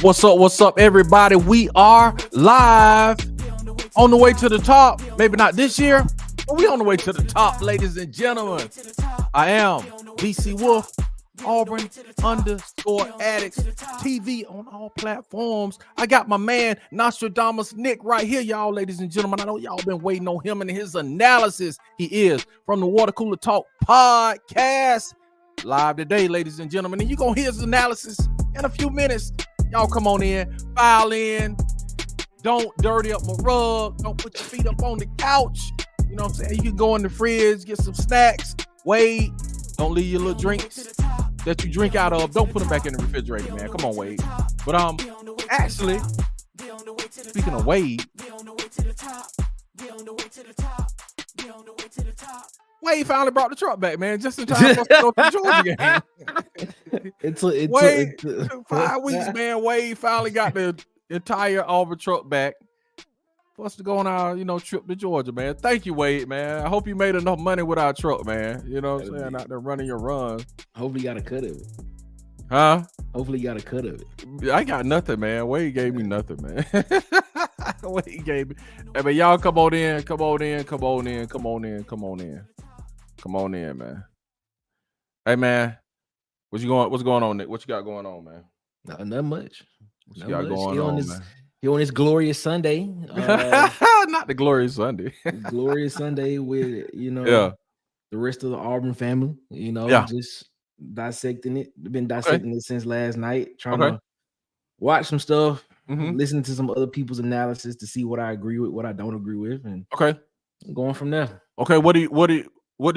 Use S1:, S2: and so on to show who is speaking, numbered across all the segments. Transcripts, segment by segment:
S1: What's up, everybody? We are live on the way to the top. Maybe not this year, but we on the way to the top, ladies and gentlemen. I am BC Wolf, Auburn _Addicts-TV on all platforms. I got my man Nostradamus Nick right here, y'all, ladies and gentlemen. I know y'all been waiting on him and his analysis. He is from the Water Cooler Talk Podcast, live today, ladies and gentlemen. And you're going to hear his analysis in a few minutes. Y'all come on in, file in. Don't dirty up my rug. Don't put your feet up on the couch. You know what I'm saying? You can go in the fridge, get some snacks. Wade, don't leave your little drinks that you drink out of. Don't put them back in the refrigerator, man. Come on, Wade. But actually, speaking of Wade, Wade finally brought the truck back, man, just in time for us to go to the Georgia game. Wade, took 5 weeks, man. Wade finally got the entire Auburn truck back for us to go on our, trip to Georgia, man. Thank you, Wade, man. I hope you made enough money with our truck, man. You know what I'm saying? Out there running your run.
S2: Hopefully you got a cut of it.
S1: Huh?
S2: Hopefully you got a cut of it.
S1: I got nothing, man. Wade gave me nothing, man. Wade gave me. Hey, man, y'all come on in, man. Hey, man. What's going on, Nick? What you got going on, man?
S2: Not much.
S1: What you got going on, man?
S2: Here on this glorious Sunday.
S1: Not the glorious Sunday.
S2: Glorious Sunday with, the rest of the Auburn family, just dissecting it. Been dissecting it since last night, trying to watch some stuff, listen to some other people's analysis to see what I agree with, what I don't agree with, and going from there. Okay,
S1: what did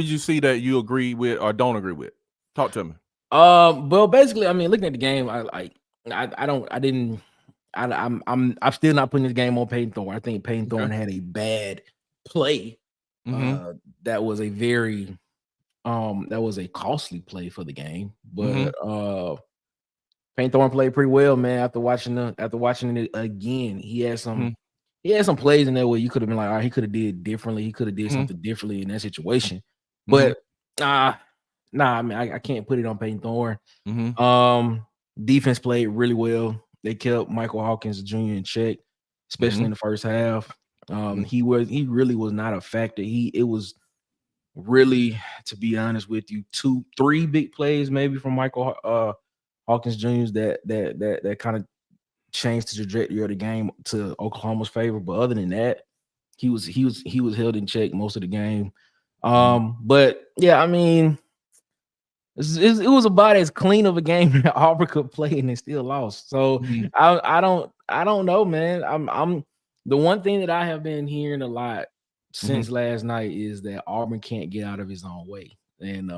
S1: you see that you agree with or don't agree with? Talk to me.
S2: Well, basically, I mean, looking at the game, I'm still not putting this game on Payton Thornes. I think Payton Thornes had a bad play. That was a very costly play for the game. But Payton Thornes played pretty well, man. After watching it again, he had some plays in there where you could have been like, all right, he could have did differently. He could have did something differently in that situation. But I mean, I can't put it on Payton Thornes. Defense played really well. They kept Michael Hawkins Jr. in check, especially in the first half. He really was not a factor. It was really, to be honest with you, 2-3 big plays maybe from Michael Hawkins Jr. that kind of changed the trajectory of the game to Oklahoma's favor. But other than that, he was held in check most of the game. But yeah, I mean, it was about as clean of a game that Auburn could play, and they still lost. So I don't know, man. I'm the one thing that I have been hearing a lot since last night is that Auburn can't get out of his own way. And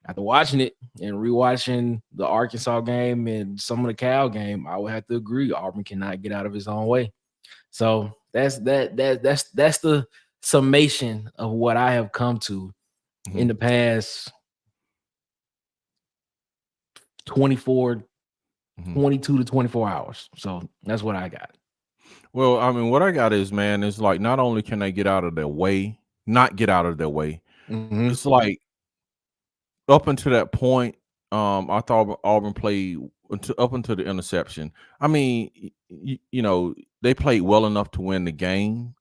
S2: after watching it and rewatching the Arkansas game and some of the Cal game, I would have to agree Auburn cannot get out of his own way. So that's the summation of what I have come to in the past 22 to 24 hours. So that's what I got.
S1: Well, I mean, what I got is, man, it's like not only can they get out of their way, not get out of their way. It's like up until that point, I thought Auburn played up until the interception. I mean, they played well enough to win the game.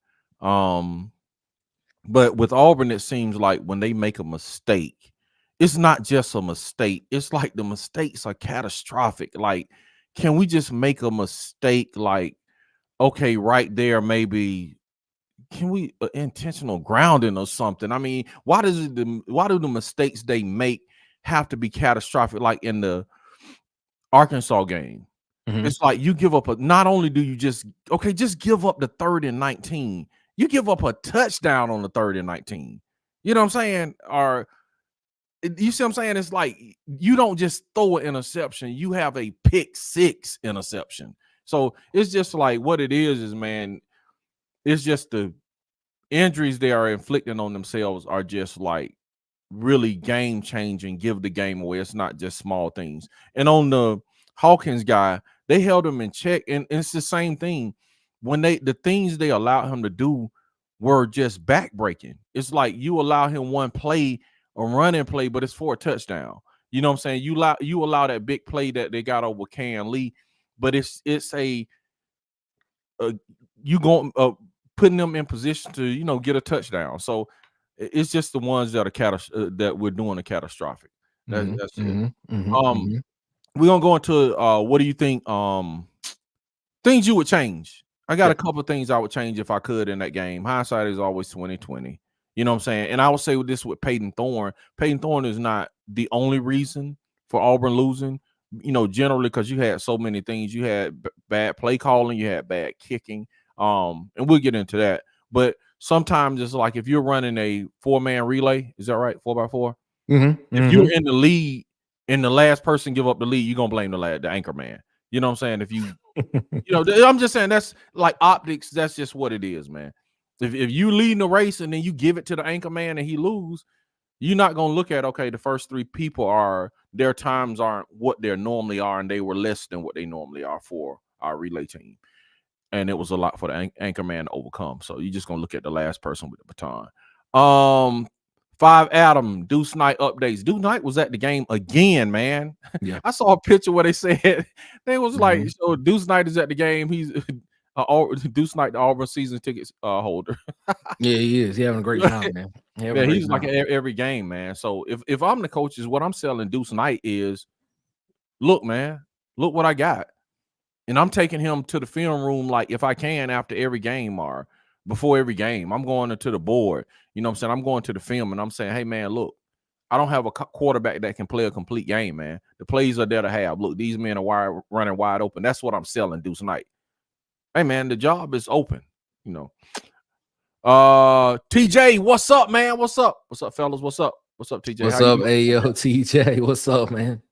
S1: But with Auburn, it seems like when they make a mistake, it's not just a mistake. It's like the mistakes are catastrophic. Like, can we just make a mistake? Like, okay, right there, maybe can we intentional grounding or something? I mean, why do the mistakes they make have to be catastrophic? Like in the Arkansas game, it's like you give up not only do you just give up the 3rd and 19, you give up a touchdown on the 3rd and 19. You know what I'm saying? Or you see what I'm saying? It's like you don't just throw an interception, you have a pick 6 interception. So it's just like what it is, man, it's just the injuries they are inflicting on themselves are just like really game changing, give the game away. It's not just small things. And on the Hawkins guy, they held him in check, and it's the same thing. When the things they allowed him to do were just backbreaking. It's like you allow him one play, a running play, but it's for a touchdown. You know what I'm saying? You allow that big play that they got over Cam Lee. but it's a you going putting them in position to get a touchdown. So it's just the ones that are that we're doing a catastrophic. That's it. We're gonna go into what do you think things you would change. I got a couple of things I would change if I could in that game. Hindsight is always 20/20. You know what I'm saying? And I would say with this with Payton Thorne. Payton Thorne is not the only reason for Auburn losing. Generally because you had so many things. You had bad play calling, you had bad kicking. And we'll get into that. But sometimes it's like if you're running a 4-man relay, is that right? 4x4. If you're in the lead and the last person give up the lead, you're gonna blame the anchor man. You know what I'm saying? If you I'm just saying that's like optics. That's just what it is, man. If you lead the race and then you give it to the anchor man and he lose, you're not gonna look at the first 3 people their times aren't what they normally are, and they were less than what they normally are for our relay team. And it was a lot for the anchor man to overcome. So you're just gonna look at the last person with the baton. 5 Adam Deuce Knight updates. Deuce Knight was at the game again, man. Yeah. I saw a picture where they said they was like, so Deuce Knight is at the game. He's Deuce Knight, the Auburn season tickets holder.
S2: Yeah, he is. He having a great time, man.
S1: He's like every game, man. So if I'm the coaches, what I'm selling Deuce Knight is, look, man, look what I got. And I'm taking him to the film room, like if I can, after every game or before every game. I'm going into the board. You know what I'm saying? I'm going to the film and I'm saying, hey, man, look, I don't have a quarterback that can play a complete game, man. The plays are there to have. Look, these men are running wide open. That's what I'm selling Deuce Knight. Hey, man, the job is open, TJ, what's up, man? What's up? What's up, fellas? What's up? What's up, TJ?
S2: What's up, yo, TJ? What's up, man?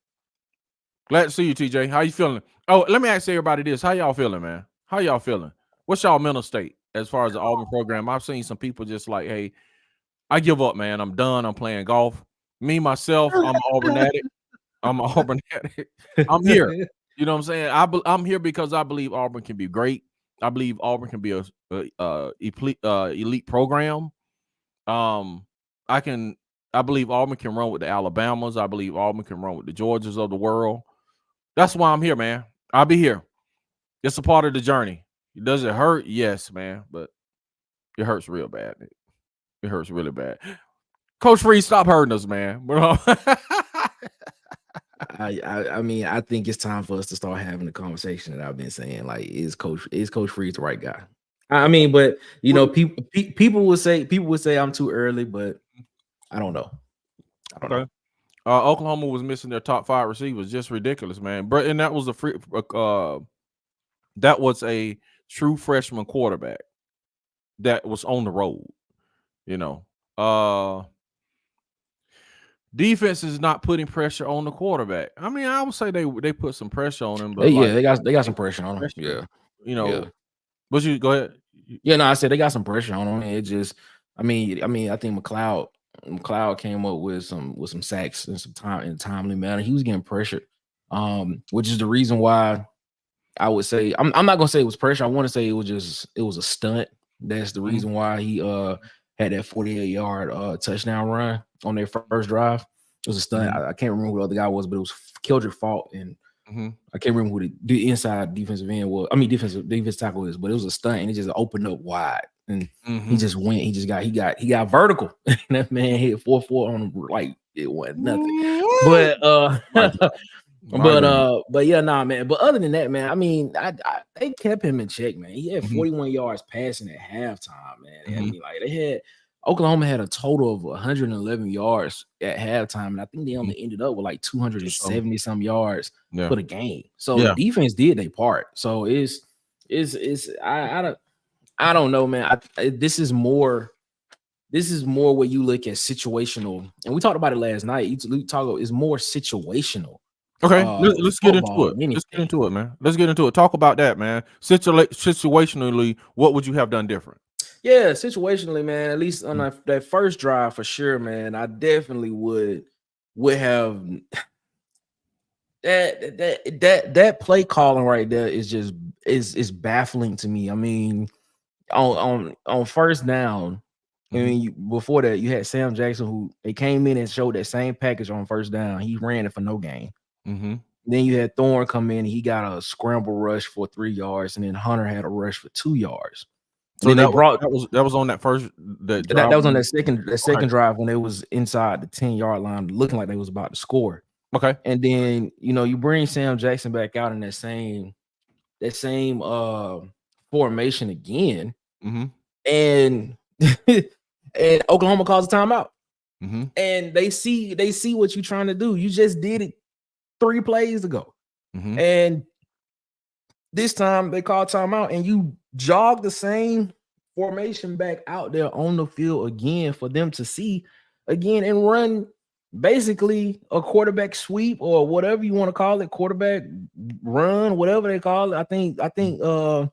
S1: Glad to see you, TJ. How you feeling? Oh, let me ask everybody this. How y'all feeling, man? How y'all feeling? What's y'all mental state as far as the Auburn program? I've seen some people just like, hey, I give up, man. I'm done. I'm playing golf. Me, myself, I'm an Auburn addict. I'm an Auburn addict. I'm here. You know what I'm saying? I'm here because I believe Auburn can be great. I believe Auburn can be a elite program. I believe Auburn can run with the Alabamas. I believe Auburn can run with the Georgias of the world. That's why I'm here, man. I'll be here. It's a part of the journey. Does it hurt? Yes, man, but it hurts real bad. It hurts really bad. Coach Freeze, stop hurting us, man.
S2: I mean, I think it's time for us to start having the conversation that I've been saying. Like, is Coach Freeze the right guy? I mean, but people would say I'm too early, but I don't know.
S1: Okay. Oklahoma was missing their top 5 receivers. Just ridiculous, man. But and that was a true freshman quarterback that was on the road. Defense is not putting pressure on the quarterback. I mean, I would say they put some pressure on him, but
S2: they got some pressure on him. Yeah.
S1: But you go ahead.
S2: Yeah, no, I said they got some pressure on him. It just, I think McLeod came up with some sacks and some time in a timely manner. He was getting pressured, which is the reason why I would say I'm not gonna say it was pressure. I want to say it was a stunt. That's the reason why he had that 48-yard touchdown run on their first drive. It was a stunt. I can't remember who the other guy was, but it was Keldrick Fault, and I can't remember who the inside defensive end was. I mean, defensive tackle is, but it was a stunt, and it just opened up wide, and he just went. He got vertical. And that man hit 4-4 on him like it wasn't nothing. But yeah, nah, man. But other than that, man, I mean, they kept him in check, man. He had 41 yards passing at halftime, man. I mean, like Oklahoma had a total of 111 yards at halftime, and I think they only ended up with like 270 some yards for the game. So the defense did their part. So I don't know, man. This is more what you look at situational, and we talked about it last night. It's more situational.
S1: Okay, let's get into it. Let's get into it, man. Let's get into it. Talk about that, man. Situationally, what would you have done different?
S2: Yeah, situationally, man. At least on that first drive, for sure, man. I definitely would have that play calling right there is baffling to me. I mean, on first down. I mean, before that, you had Sam Jackson, who they came in and showed that same package on first down. He ran it for no gain. Then you had Thorne come in, he got a scramble rush for 3 yards, and then Hunter had a rush for 2 yards.
S1: So then that was on that first
S2: that was on that second drive when they was inside the 10-yard line, looking like they was about to score.
S1: Okay.
S2: And then you bring Sam Jackson back out in that same formation again, and and Oklahoma calls a timeout. And they see what you're trying to do. You just did it 3 plays ago, and this time they call timeout, and you jog the same formation back out there on the field again for them to see again and run basically a quarterback sweep or whatever you want to call it, quarterback run, whatever they call it. I think Bubba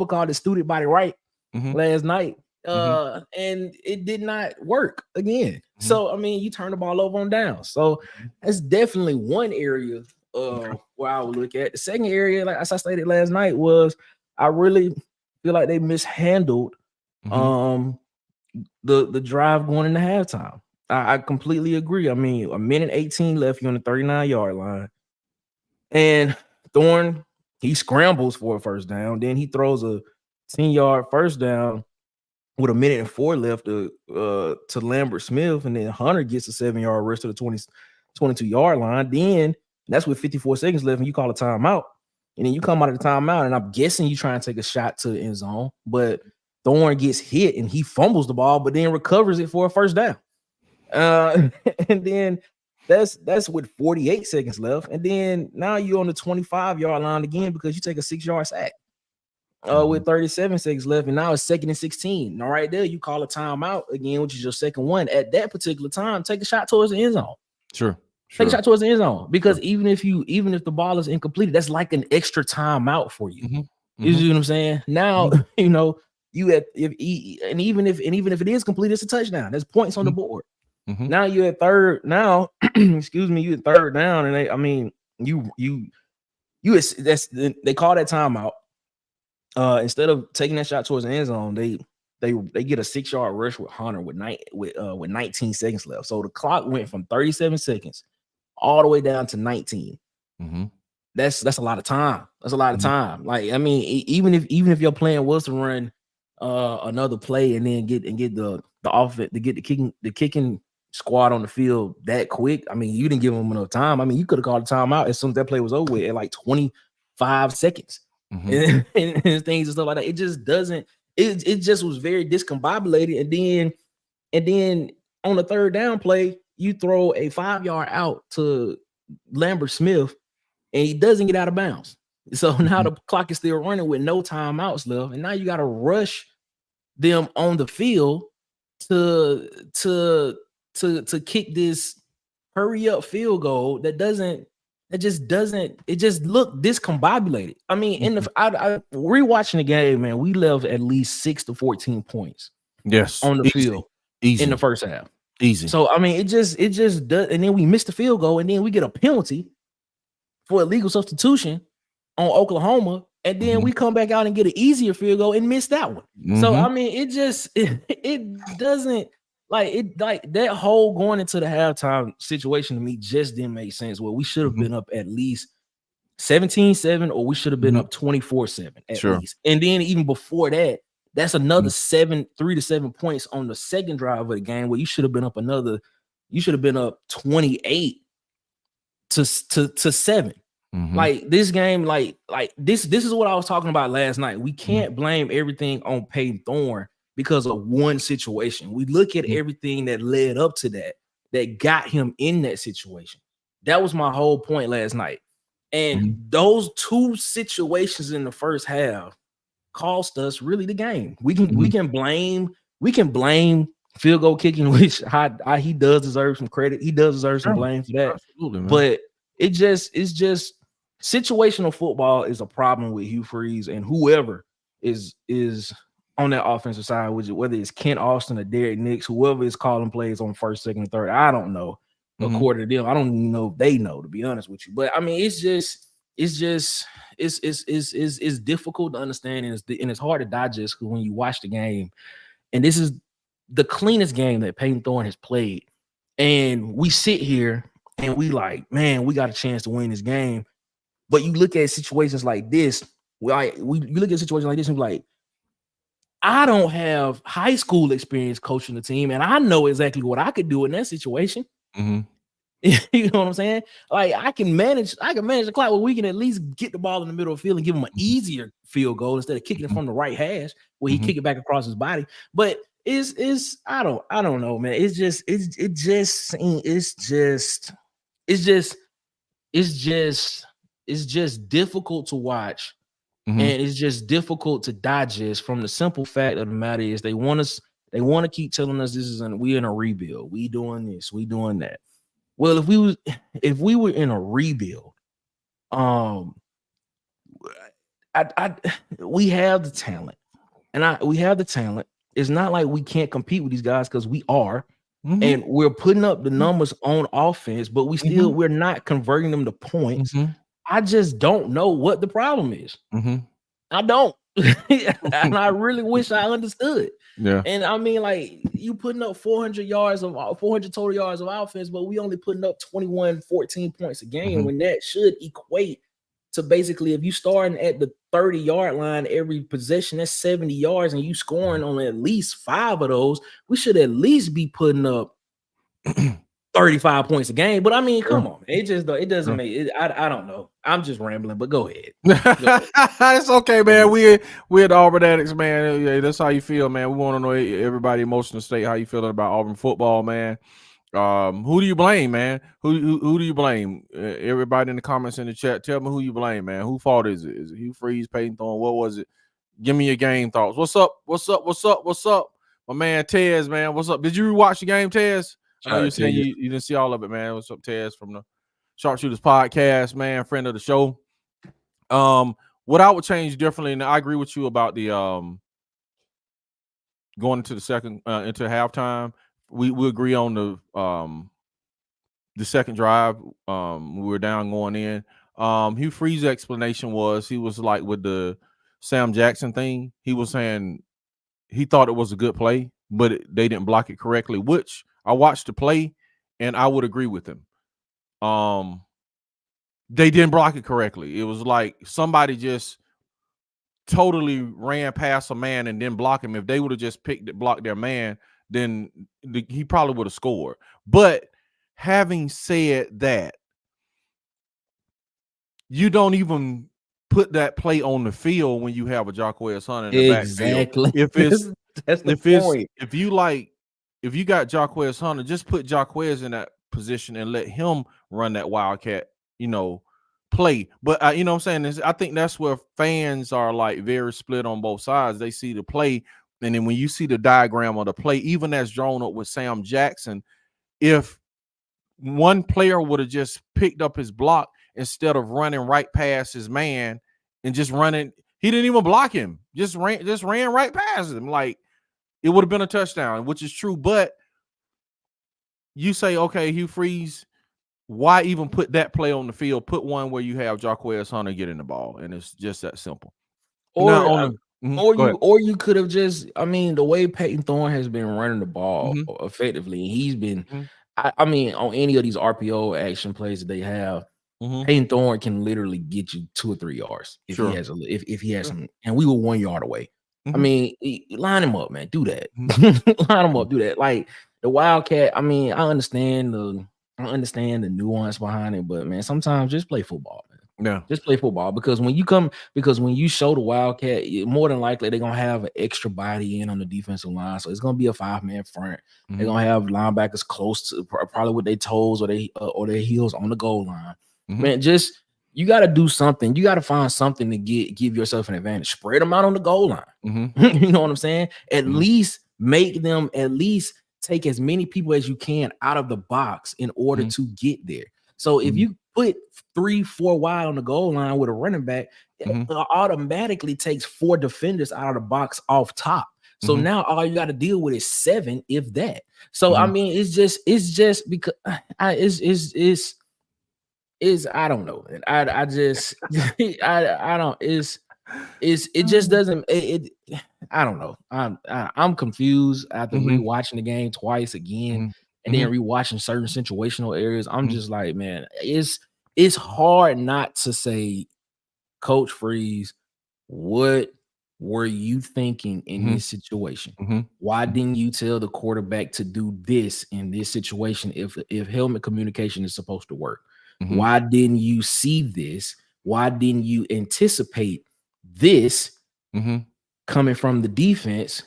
S2: called it student body right last night. And it did not work again. So I mean, you turn the ball over on down. So that's definitely one area where I would look at. The second area, like as I stated last night, was I really feel like they mishandled the drive going into halftime. I completely agree. I mean, 1:18 left, you're on the 39-yard line, and Thorne, he scrambles for a first down. Then he throws a 10-yard first down with 1:04 left to Lambert Smith, and then Hunter gets a 7-yard rush to the 22-yard line. Then that's with 54 seconds left, and you call a timeout. And then you come out of the timeout, and I'm guessing you try and take a shot to the end zone, but Thorne gets hit and he fumbles the ball, but then recovers it for a first down. And then that's with 48 seconds left. And then now you're on the 25-yard line again because you take a 6-yard sack with 37 seconds left. And now it's 2nd and 16. Now right there, you call a timeout again, which is your second one. At that particular time, take a shot towards the end zone.
S1: Sure.
S2: Take a shot towards the end zone, because even if the ball is incomplete, that's like an extra timeout for you. You see what I'm saying? Now, you at even if it is complete, it's a touchdown. There's points on the board. Now you at third. Now, excuse me, you at third down, and they call that timeout. Instead of taking that shot towards the end zone, they get a 6-yard rush with Hunter with 19 seconds left. So the clock went from 37 seconds all the way down to 19. That's a lot of time. That's a lot of time. Like, I mean, even if your plan was to run another play and then get the offense to get the kicking squad on the field that quick, I mean, you didn't give them enough time. I mean, you could have called a timeout as soon as that play was over with at like 25 seconds and things and stuff like that. It just doesn't. It just was very discombobulated. And then on the third down play, you throw a 5-yard out to Lambert Smith, and he doesn't get out of bounds. So now the clock is still running with no timeouts left, and now you got to rush them on the field to kick this hurry up field goal it just looked discombobulated. I mean, I rewatching the game, man, we left at least 6 to 14 points.
S1: Yes,
S2: on the field in the first half.
S1: Easy.
S2: So I mean, it just does, and then we missed the field goal, and then we get a penalty for illegal substitution on Oklahoma, and then we come back out and get an easier field goal and miss that one. So I mean, it doesn't like that whole going into the halftime situation to me just didn't make sense. Well, we should have been up at least 17-7, or we should have been up 24-7 at least. And then even before that, that's another 3 to 7 points on the second drive of the game, where you should have been up 28 to 7. Like this game, like this is what I was talking about last night. We can't blame everything on Payton Thorne because of one situation. We look at everything that led up to that got him in that situation. That was my whole point last night. And those two situations in the first half cost us really the game. We can blame field goal kicking, which he does deserve some credit. He does deserve some blame for that. Absolutely, man. But it's just situational football is a problem with Hugh Freeze and whoever is on that offensive side, whether it's Kent Austin or Derek Nix, whoever is calling plays on first, second, and third. I don't know. According to them, I don't even know if they know, to be honest with you. But I mean, it's difficult to understand, and it's hard to digest when you watch the game. And this is the cleanest game that Payton Thorne has played. And we sit here and we like, man, we got a chance to win this game. But you look at situations like this, you look at situations like this and be like, I don't have high school experience coaching the team, and I know exactly what I could do in that situation.
S1: Mm-hmm.
S2: You know what I'm saying? Like I can manage the clock where we can at least get the ball in the middle of the field and give him an easier field goal instead of kicking it from the right hash where he kick it back across his body. But I don't know, man. It's just difficult to watch. And it's just difficult to digest from the simple fact of the matter is they want to keep telling us we're in a rebuild. We doing this, we doing that. Well, if we were in a rebuild, we have the talent. We have the talent. It's not like we can't compete with these guys because we are. And we're putting up the numbers on offense, but we're not converting them to points. I just don't know what the problem is. I don't. And I really wish I understood.
S1: Yeah.
S2: And I mean, like, you putting up 400 total yards of offense, but we only putting up 14 points a game when that should equate to basically, if you starting at the 30-yard line every possession, that's 70 yards, and you scoring on at least 5 of those, we should at least be putting up 35 points a game. But I mean, come on, man. It doesn't make it. I don't know. I'm just rambling, but go ahead.
S1: It's okay, man. We're the Auburn Addicts, man. Yeah, that's how you feel, man. We want to know everybody emotional state, how you feeling about Auburn football, man. Who do you blame, man? Who do you blame? Everybody in the comments in the chat, tell me who you blame, man. Who fault is it? Is it Hugh Freeze, Payton Thornes? What was it? Give me your game thoughts. What's up? My man Tez, man. What's up? Did you watch the game, Tez? I know you're saying you didn't see all of it, man. What's up, Tez, from the Sharpshooters Podcast, man, friend of the show. What I would change differently, and I agree with you about the going into the second into halftime. We agree on the second drive. We were down going in. Hugh Freeze's explanation was he was like with the Sam Jackson thing. He was saying he thought it was a good play, but they didn't block it correctly, which I watched the play and I would agree with him. They didn't block it correctly. It was like somebody just totally ran past a man and didn't block him. If they would have just blocked their man, then he probably would have scored. But having said that, you don't even put that play on the field when you have a Jacquez Hunter in the backfield. If you got Jacquez Hunter, just put Jacquez in that position and let him run that Wildcat, play. But you know what I'm saying? I think that's where fans are like very split on both sides. They see the play, and then when you see the diagram of the play, even as drawn up with Sam Jackson, if one player would have just picked up his block instead of running right past his man and just running, he didn't even block him, just ran right past him. Like, it would have been a touchdown, which is true. But you say, okay, Hugh Freeze, why even put that play on the field? Put one where you have Jacquez Hunter getting the ball, and it's just that simple.
S2: Or you could have just, I mean, the way Payton Thornes has been running the ball effectively, he's been, I mean, on any of these RPO action plays that they have, Payton Thornes can literally get you 2 or 3 yards if he has some, and we were 1 yard away. I mean, line him up, man. Do that. Line him up. Do that. Like the Wildcat. I mean, I understand the nuance behind it, but man, sometimes just play football, man.
S1: Yeah,
S2: just play football because when you show the Wildcat, more than likely they're gonna have an extra body in on the defensive line, so it's gonna be a 5-man front. They're gonna have linebackers close to probably with their toes or their heels on the goal line. Man, you got to do something. You got to find something to give yourself an advantage. Spread them out on the goal line. You know what I'm saying? At least make them take as many people as you can out of the box in order to get there. So if you put 3-4 wide on the goal line with a running back, it automatically takes 4 defenders out of the box off top. So now all you got to deal with is 7, if that. So I mean, it's just because I don't know. I just I don't. It just doesn't. I don't know. I'm confused after rewatching the game twice again, and then rewatching certain situational areas, I'm just like, man, it's hard not to say, Coach Freeze, what were you thinking in this situation? Why didn't you tell the quarterback to do this in this situation if helmet communication is supposed to work? Why didn't you see this? Why didn't you anticipate this coming from the defense?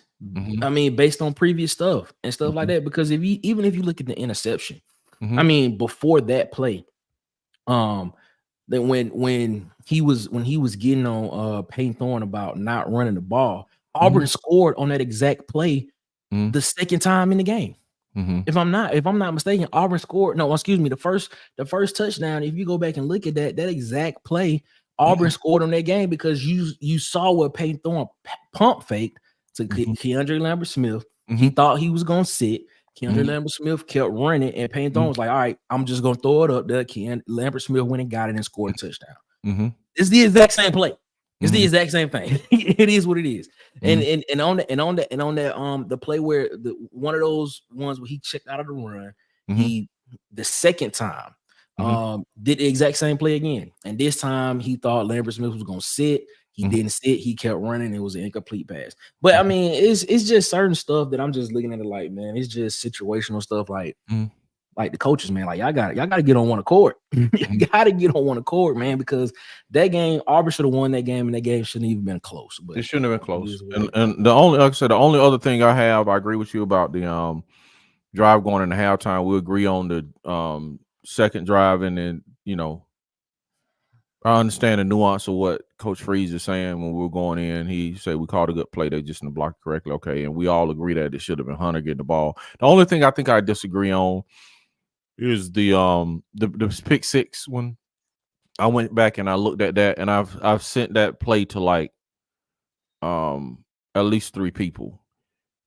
S2: I mean, based on previous stuff and stuff like that. Because even if you look at the interception, I mean, before that play, that when he was getting on Payton Thornes about not running the ball, Auburn scored on that exact play the second time in the game. If I'm not mistaken, Auburn scored. No, excuse me, the first touchdown. If you go back and look at that exact play, Auburn scored on that game because you saw what Payton Thornes pump faked to Keandre Lambert-Smith. He thought he was gonna sit. Keandre Lambert-Smith kept running, and Payton Thornes was like, all right, I'm just going to throw it up there. Lambert-Smith went and got it and scored a touchdown. It's the exact same play. It's the exact same thing. It is what it is. And on that the play where one of those ones where he checked out of the run, he the second time did the exact same play again. And this time he thought Lambert-Smith was going to sit. He didn't sit. He kept running. It was an incomplete pass. But I mean, it's just certain stuff that I'm just looking at it like, man, it's just situational stuff. Like the coaches, man, like y'all got to get on one accord. You got to get on one accord, man, because that game, Auburn should have won that game, and that game shouldn't even been close. But
S1: it shouldn't have been close. And the only, like I said, the only other thing I agree with you about the drive going into halftime. We agree on the second drive, and then I understand the nuance of what Coach Freeze is saying when we were going in. He said we called a good play. They just didn't block it correctly. Okay, and we all agree that it should have been Hunter getting the ball. The only thing I think I disagree on is the pick six one. I went back and I looked at that, and I've sent that play to like at least 3 people,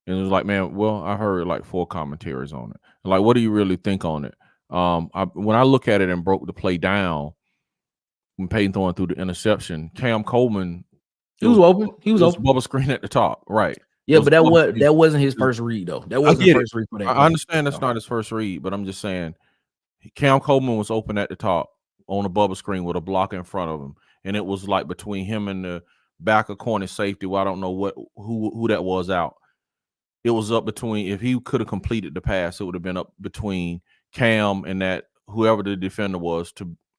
S1: and it was like, man, well, I heard like 4 commentaries on it. Like, what do you really think on it? When I look at it and broke the play down. When Payton Thornes threw the interception, Cam Coleman,
S2: he was open. He was open.
S1: Bubble screen at the top, right?
S2: Yeah, but that wasn't his first read though. That wasn't his first read for that.
S1: I understand that's not his first read, but I'm just saying, Cam Coleman was open at the top on a bubble screen with a block in front of him, and it was like between him and the back of corner safety. Well, I don't know who that was out. It was up between. If he could have completed the pass, it would have been up between Cam and that whoever the defender was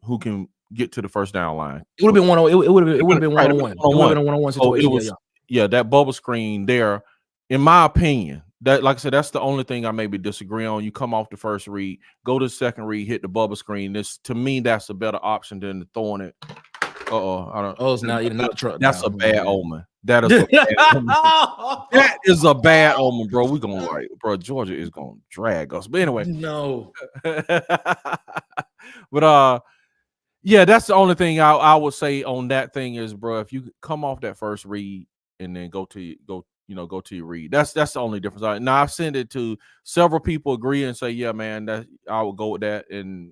S1: who can get to the first down line.
S2: It would have been one. It would have been 1-on-1. It would have been a 1-on-1 situation.
S1: Yeah, that bubble screen there, in my opinion, that, like I said, that's the only thing I maybe disagree on. You come off the first read, go to the second read, hit the bubble screen. To me, that's a better option than throwing it.
S2: It's not truck.
S1: That's a bad omen. That is a bad omen. That is a bad omen, bro. We're gonna bro. Georgia is gonna drag us. But anyway,
S2: no.
S1: But yeah, that's the only thing I would say on that thing is, bro, if you come off that first read and then go to your read, that's the only difference. Now I've sent it to several people agree and say, yeah, man, that I would go with that. And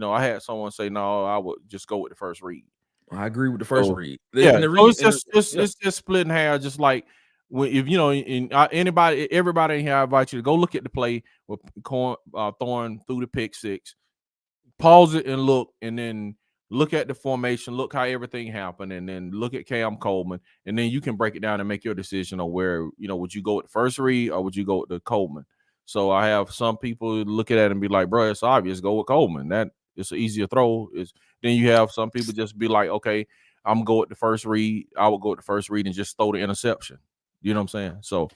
S1: I had someone say, no, I would just go with the first read.
S2: I agree with the first read.
S1: Yeah, it's just splitting hair, just like if everybody in here, I invite you to go look at the play with Thorne through the pick six, pause it and look, and then look at the formation, look how everything happened, and then look at Cam Coleman, and then you can break it down and make your decision on where, would you go with the first read or would you go with the Coleman? So I have some people look at it and be like, bro, it's obvious, go with Coleman. That it's an easier throw. Then you have some people just be like, okay, I'm going with the first read. I would go with the first read and just throw the interception. You know what I'm saying? So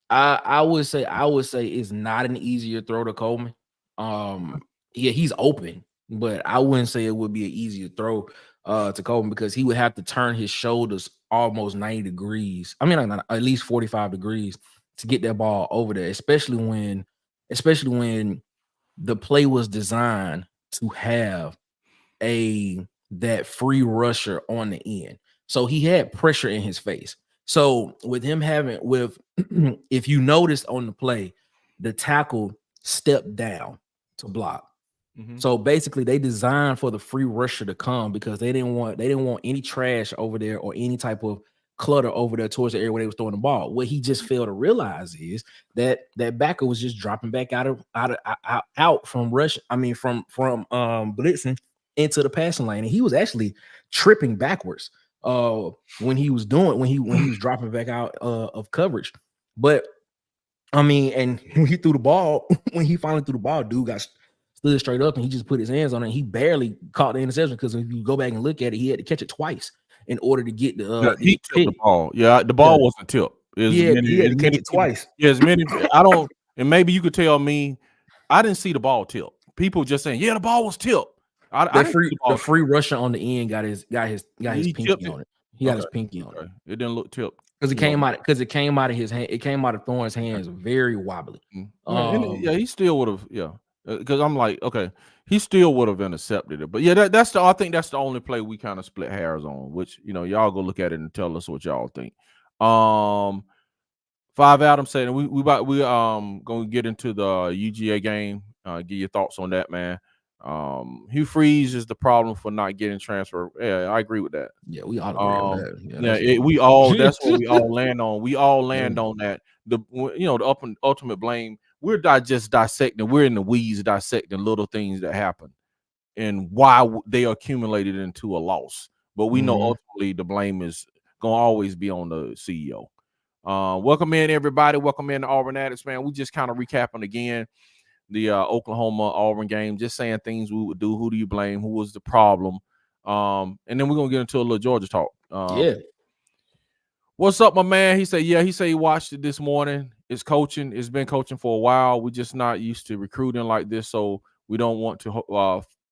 S2: I would say it's not an easier throw to Coleman. Yeah, he's open, but I wouldn't say it would be an easier throw to Coleman because he would have to turn his shoulders almost 90 degrees. I mean, at least 45 degrees to get that ball over there, especially when the play was designed to have that free rusher on the end. So he had pressure in his face. So with him if you noticed on the play, the tackle stepped down to block. Mm-hmm. So basically they designed for the free rusher to come because they didn't want any trash over there or any type of clutter over there towards the area where they was throwing the ball. What he just failed to realize is that backer was just dropping back out from rush. I mean, from blitzing into the passing lane, and he was actually tripping backwards when he was dropping back out of coverage. But I mean, and when he threw the ball, when he finally threw the ball, dude got stood straight up and he just put his hands on it. And he barely caught the interception because if you go back and look at it, he had to catch it twice in order to get the
S1: he tipped the ball. Yeah, the ball wasn't tipped.
S2: He had to catch it twice.
S1: Yeah, as many. I don't, and maybe you could tell me, I didn't see the ball tipped. People just saying, yeah, the ball was tipped.
S2: The free rusher on the end got his pinky on it. He got his pinky on it.
S1: It didn't look tipped
S2: because it came out of his hand. It came out of Thorne's hands very wobbly.
S1: Yeah, he still would have. Yeah, because I'm like, okay, he still would have intercepted it. But yeah, I think that's the only play we kind of split hairs on. Which y'all go look at it and tell us what y'all think. 5 Adam said, and we gonna get into the UGA game. Get your thoughts on that, man. Hugh Freeze is the problem for not getting transfer. Yeah, I agree with that.
S2: Yeah, we all agree on that.
S1: That's what we all land on. We all land on that. The ultimate blame. We're just dissecting. We're in the weeds dissecting little things that happen and why they accumulated into a loss. But we know ultimately the blame is gonna always be on the CEO. Welcome in, everybody. Welcome in to Auburn Addicts, man. We just kind of recapping again the Oklahoma Auburn game, just saying things we would do. Who do you blame? Who was the problem? And then we're gonna get into a little Georgia talk. What's up, my man? He said he watched it this morning. It's coaching. It's been coaching for a while. We're just not used to recruiting like this, so we don't want to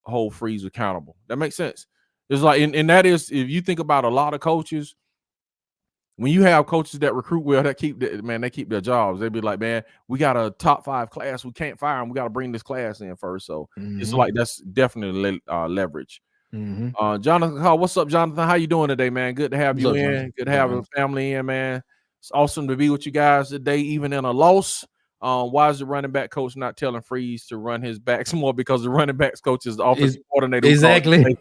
S1: hold Freeze accountable. That makes sense. It's like, and that is, if you think about a lot of coaches, when you have coaches that recruit well, they keep their jobs. They be like, man, we got a top 5 class. We can't fire them. We got to bring this class in first. So it's like, that's definitely leverage. Jonathan, what's up, Jonathan? How you doing today, man? Good to have you in. Good to have the family in, man. It's awesome to be with you guys today, even in a loss. Why is the running back coach not telling Freeze to run his backs more? Because the running backs coach is the offensive coordinator.
S2: Exactly.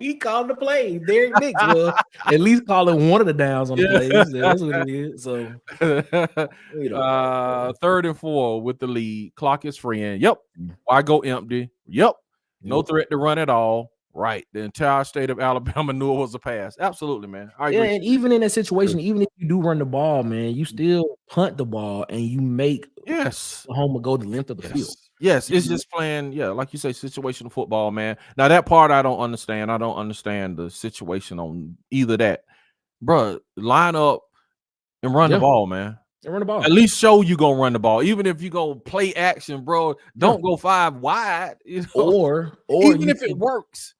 S2: He called the play. Derek Nix will at least calling one of the downs on the plays. That's what it is. So
S1: 3rd and 4 with the lead. Clock is freeing. Yep. Why go empty? Yep. No threat to run at all. Right. The entire state of Alabama knew it was a pass. Absolutely, man. I agree.
S2: Yeah, and even in that situation, even if you do run the ball, man, you still punt the ball and you make Oklahoma go the length of the field.
S1: Yes, it's just playing, like you say, situational football, man. Now, that part I don't understand. I don't understand the situation on either that. Bro, line up and run the ball, man.
S2: Run the ball.
S1: At least show you gonna run the ball. Even if you go play action, bro, don't go 5 wide.
S2: Or
S1: even if it works.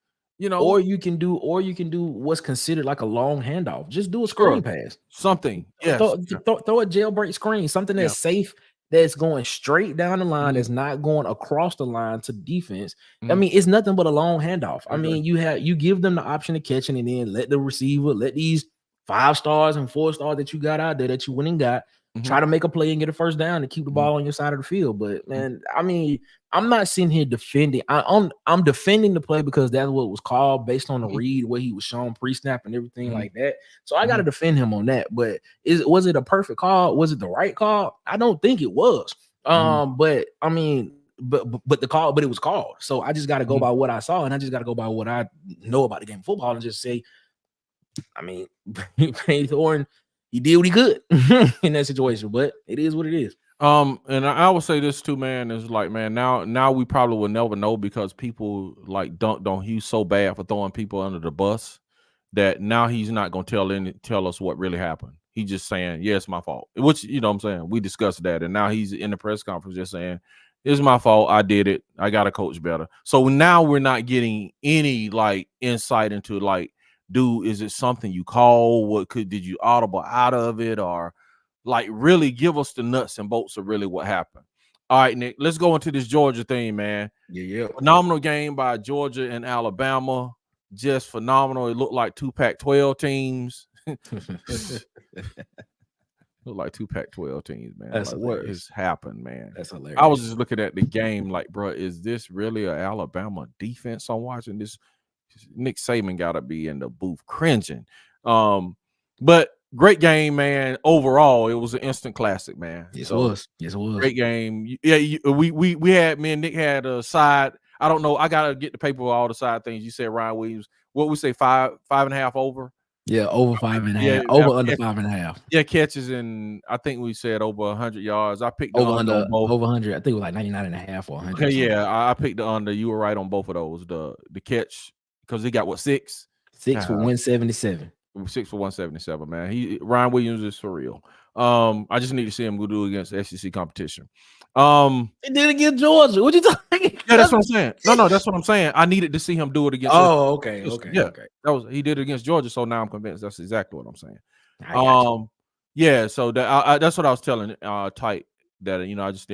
S2: Or you can do what's considered like a long handoff. Just do a screen pass.
S1: Something. Yes.
S2: Throw a jailbreak screen, something that's safe, that's going straight down the line, that's not going across the line to defense. I mean, it's nothing but a long handoff. I mean, you give them the option of catching and then let the receiver, let these 5 stars and 4 stars that you got out there that you went and got, try to make a play and get a first down and keep the ball on your side of the field. But man, I mean, I'm not sitting here defending. I'm defending the play because that's what was called based on the read, what he was shown pre-snap and everything like that. So I got to defend him on that. But was it a perfect call? Was it the right call? I don't think it was. But I mean, but it was called. So I just got to go by what I saw, and I just got to go by what I know about the game of football and just say, I mean, Payton Thornes, he did what he could in that situation, but it is what it is.
S1: And I would say this too, man, is like, man, now we probably will never know because people like dunked on Hugh so bad for throwing people under the bus that now he's not gonna tell us what really happened. He's just saying, yeah, it's my fault. Which, what I'm saying, we discussed that, and now he's in the press conference just saying, it's my fault. I did it. I gotta coach better. So now we're not getting any like insight into like, dude, is it something you call? Did you audible out of it, or like really give us the nuts and bolts of really what happened? All right, Nick, let's go into this Georgia thing, man.
S2: Yeah.
S1: Phenomenal game by Georgia and Alabama. Just phenomenal. It looked like 2 Pac-12 teams. Looked like 2 Pac-12 teams, man.
S2: That's
S1: like, what has happened, man?
S2: That's hilarious.
S1: I was just looking at the game like, bro, is this really an Alabama defense I'm watching? This Nick Saban got to be in the booth cringing. But great game, man. Overall, it was an instant classic, man.
S2: Yes,
S1: So
S2: it was. Yes, it was.
S1: great game. Yeah, we had me and Nick had a side. I don't know. I gotta get the paper with all the side things. You said Ryan Williams. What we say 5.5 over.
S2: Yeah, over 5.5.
S1: Yeah,
S2: Over under 5.5.
S1: Yeah, catches, and I think we said over 100 yards. I picked the
S2: over
S1: under on both.
S2: over 100. I think it was like 99.5 or 100.
S1: Okay, yeah, I picked the under. You were right on both of those. The catch, because he got what, 6
S2: for 177.
S1: 6 for 177. Man, Ryan Williams is for real. I just need to see him go do against SEC competition.
S2: He did it against Georgia. What you talking?
S1: Yeah, that's what I'm saying. No, that's what I'm saying. I needed to see him do it against.
S2: Oh, okay.
S1: Yeah, he did it against Georgia. So now I'm convinced that's exactly what I'm saying. Yeah. So that's what I was telling Tight, that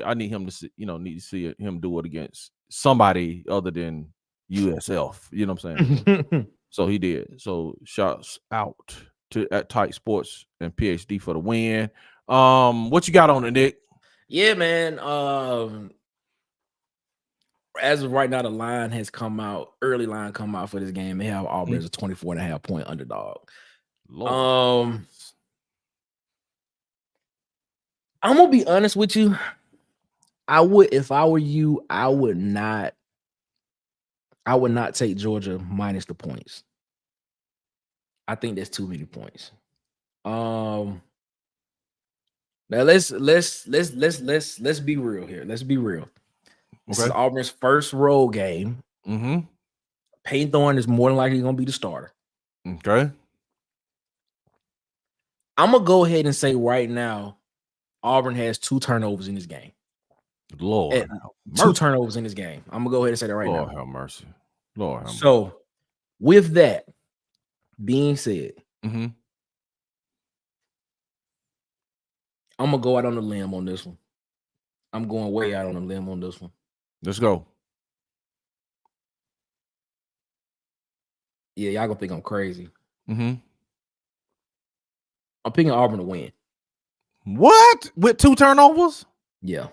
S1: I need him to see, need to see him do it against somebody other than USF. You know what I'm saying? So he did. So shouts out to at Tight Sports and PhD for the win. What you got on it, Nick?
S2: Yeah, man. As of right now, the line has come out. Early line come out for this game. They have Auburn as a 24.5 point underdog.
S1: Lord.
S2: I'm gonna be honest with you. If I were you, I would not take Georgia minus the points. I think that's too many points. Now let's be real here. Let's be real. This is Auburn's first road game. Payton Thornes is more than likely going to be the starter.
S1: Okay.
S2: I'm going to go ahead and say right now, Auburn has 2 turnovers in this game.
S1: Lord.
S2: 2 turnovers in this game. I'm going to go ahead and say that right now.
S1: Lord have mercy. Lord have mercy.
S2: So, with that being said, I'm going to go out on a limb on this one. I'm going way out on a limb on this one.
S1: Let's go.
S2: Yeah, y'all gonna think I'm crazy.
S1: I'm
S2: picking Auburn to win.
S1: What? With 2 turnovers?
S2: Yeah.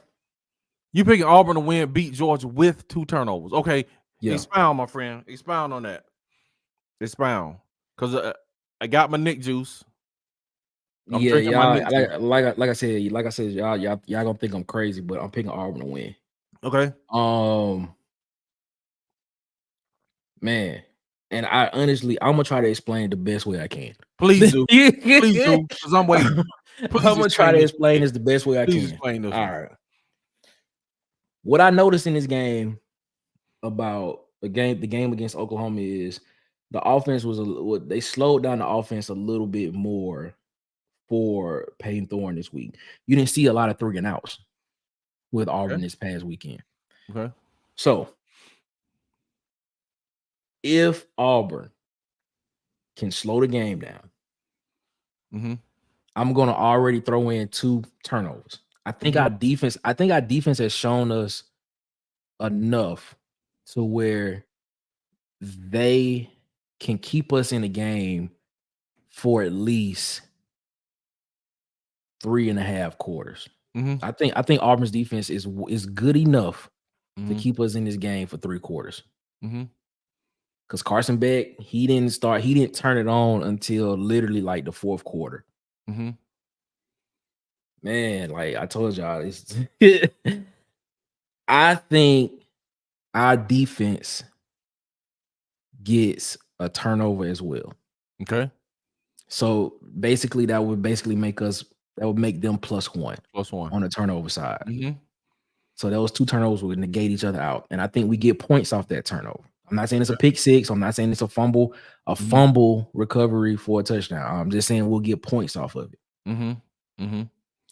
S1: You picking Auburn to win, beat Georgia with 2 turnovers. Okay.
S2: Yeah.
S1: Expound, my friend. Expound on that. Expound. Because I got my Nick juice.
S2: I'm drinking my Nick juice. Like I said, y'all gonna think I'm crazy, but I'm picking Auburn to win.
S1: Okay.
S2: Man. And I'm gonna try to explain the best way I can.
S1: Please do. Please do. Because I'm waiting.
S2: I'm gonna try to explain this the best way I can.
S1: Explain this.
S2: All right. What I noticed in this game about the game against Oklahoma is the offense they slowed down the offense a little bit more for Payton Thornes this week. You didn't see a lot of 3 and outs with Auburn this past weekend.
S1: Okay.
S2: So if Auburn can slow the game down, I'm gonna already throw in 2 turnovers. I think our defense has shown us enough to where they can keep us in the game for at least 3.5 quarters. I think Auburn's defense is good enough to keep us in this game for 3 quarters. Because Carson Beck, he didn't turn it on until literally like the 4th quarter. Man, like I told y'all, I think our defense gets a turnover as well.
S1: Okay.
S2: So basically, that would make them +1 on the turnover side. So those 2 turnovers would negate each other out, and I think we get points off that turnover. I'm not saying it's a pick 6. I'm not saying it's a fumble recovery for a touchdown. I'm just saying we'll get points off of it.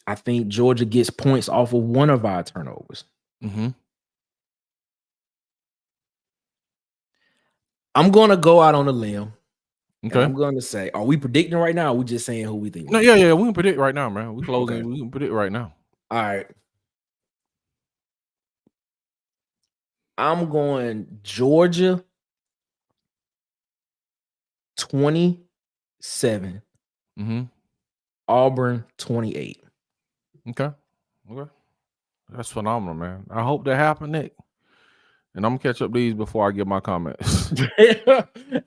S2: I think Georgia gets points off of one of our turnovers. I'm gonna go out on a limb. Okay. I'm gonna say, are we predicting right now? Or are we just saying who we think?
S1: No, yeah, we can predict right now, man. We closing. Okay. We can predict right now.
S2: All right. I'm going Georgia 27. Auburn 28.
S1: Okay. That's phenomenal, man. I hope that happened, Nick. And I'm gonna catch up these before I give my comments.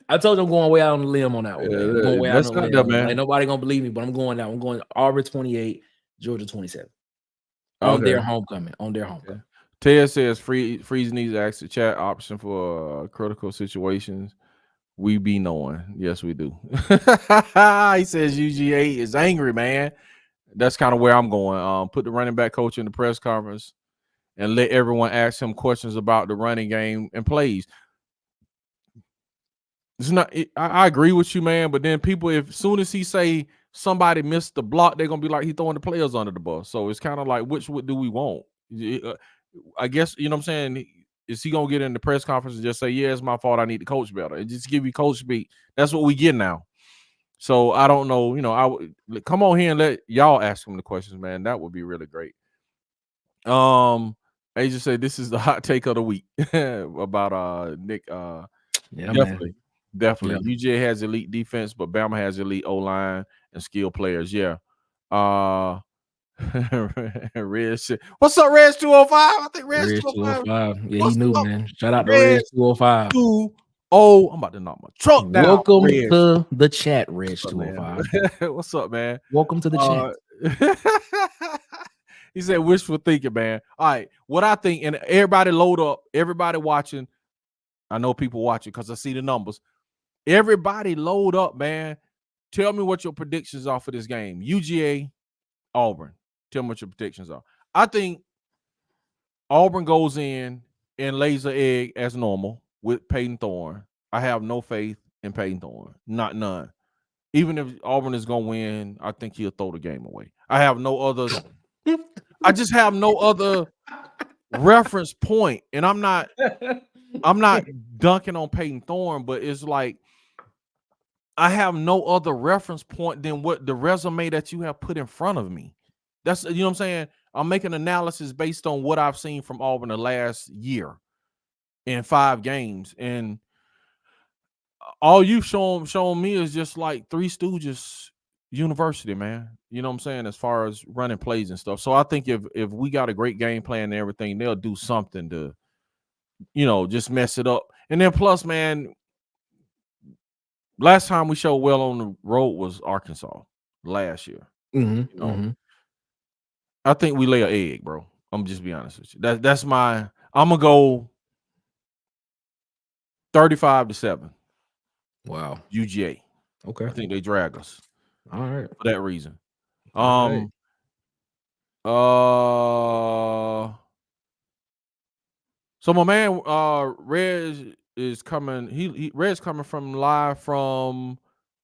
S2: I told you I'm going way out on the limb on that one. Man. I'm going way out on the limb.
S1: Man.
S2: Like, nobody gonna believe me, but I'm going out. I'm going Auburn 28, Georgia 27. On their homecoming.
S1: Ted says Freeze needs to ask the chat option for critical situations. We be knowing. Yes, we do. He says UGA is angry, man. That's kind of where I'm going. Put the running back coach in the press conference and let everyone ask him questions about the running game and plays. It's not. I agree with you, man. But then people, if soon as he say somebody missed the block, they're gonna be like he throwing the players under the bus. So it's kind of like, which do we want? I guess you know what I'm saying. Is he gonna get in the press conference and just say, "Yeah, it's my fault. I need to coach better," and just give you coach speak? That's what we get now. So I don't know. You know, I would come on here and let y'all ask him the questions, man. That would be really great. Asia said this is the hot take of the week about Nick.
S2: Yeah,
S1: definitely.
S2: Yeah.
S1: UGA has elite defense, but Bama has elite O-line and skilled players. Yeah. Reg said, what's up, Reg 205? I think Reg 205.
S2: Yeah, he knew, man. Shout out to Reg 205.
S1: I'm about to knock my truck down.
S2: Welcome to the chat, Reg 205.
S1: What's up, man?
S2: Welcome to the
S1: chat. He said wishful thinking, man. All right, what I think, and everybody load up, everybody watching. I know people watching because I see the numbers. Everybody load up, man. Tell me what your predictions are for this game. UGA, Auburn. Tell me what your predictions are. I think Auburn goes in and lays an egg as normal with Payton Thornes. I have no faith in Payton Thornes. None. Even if Auburn is going to win, I think he'll throw the game away. I just have no other reference point. And I'm not dunking on Payton Thornes, but it's like I have no other reference point than what the resume that you have put in front of me. That's, you know what I'm saying? I'm making analysis based on what I've seen from Auburn the last year in 5 games. And all you've shown me is just like Three Stooges University, man. You know what I'm saying? As far as running plays and stuff. So I think if we got a great game plan and everything, they'll do something to, you know, just mess it up. And then plus, man, last time we showed well on the road was Arkansas last year.
S2: You
S1: know, I think we lay an egg, bro. I'm just be honest with you. That's my. I'm gonna go 35-7.
S2: Wow,
S1: UGA.
S2: Okay,
S1: I think they drag us.
S2: All right,
S1: for that reason.
S2: Right.
S1: So my man, Reg is coming. Reg's coming live from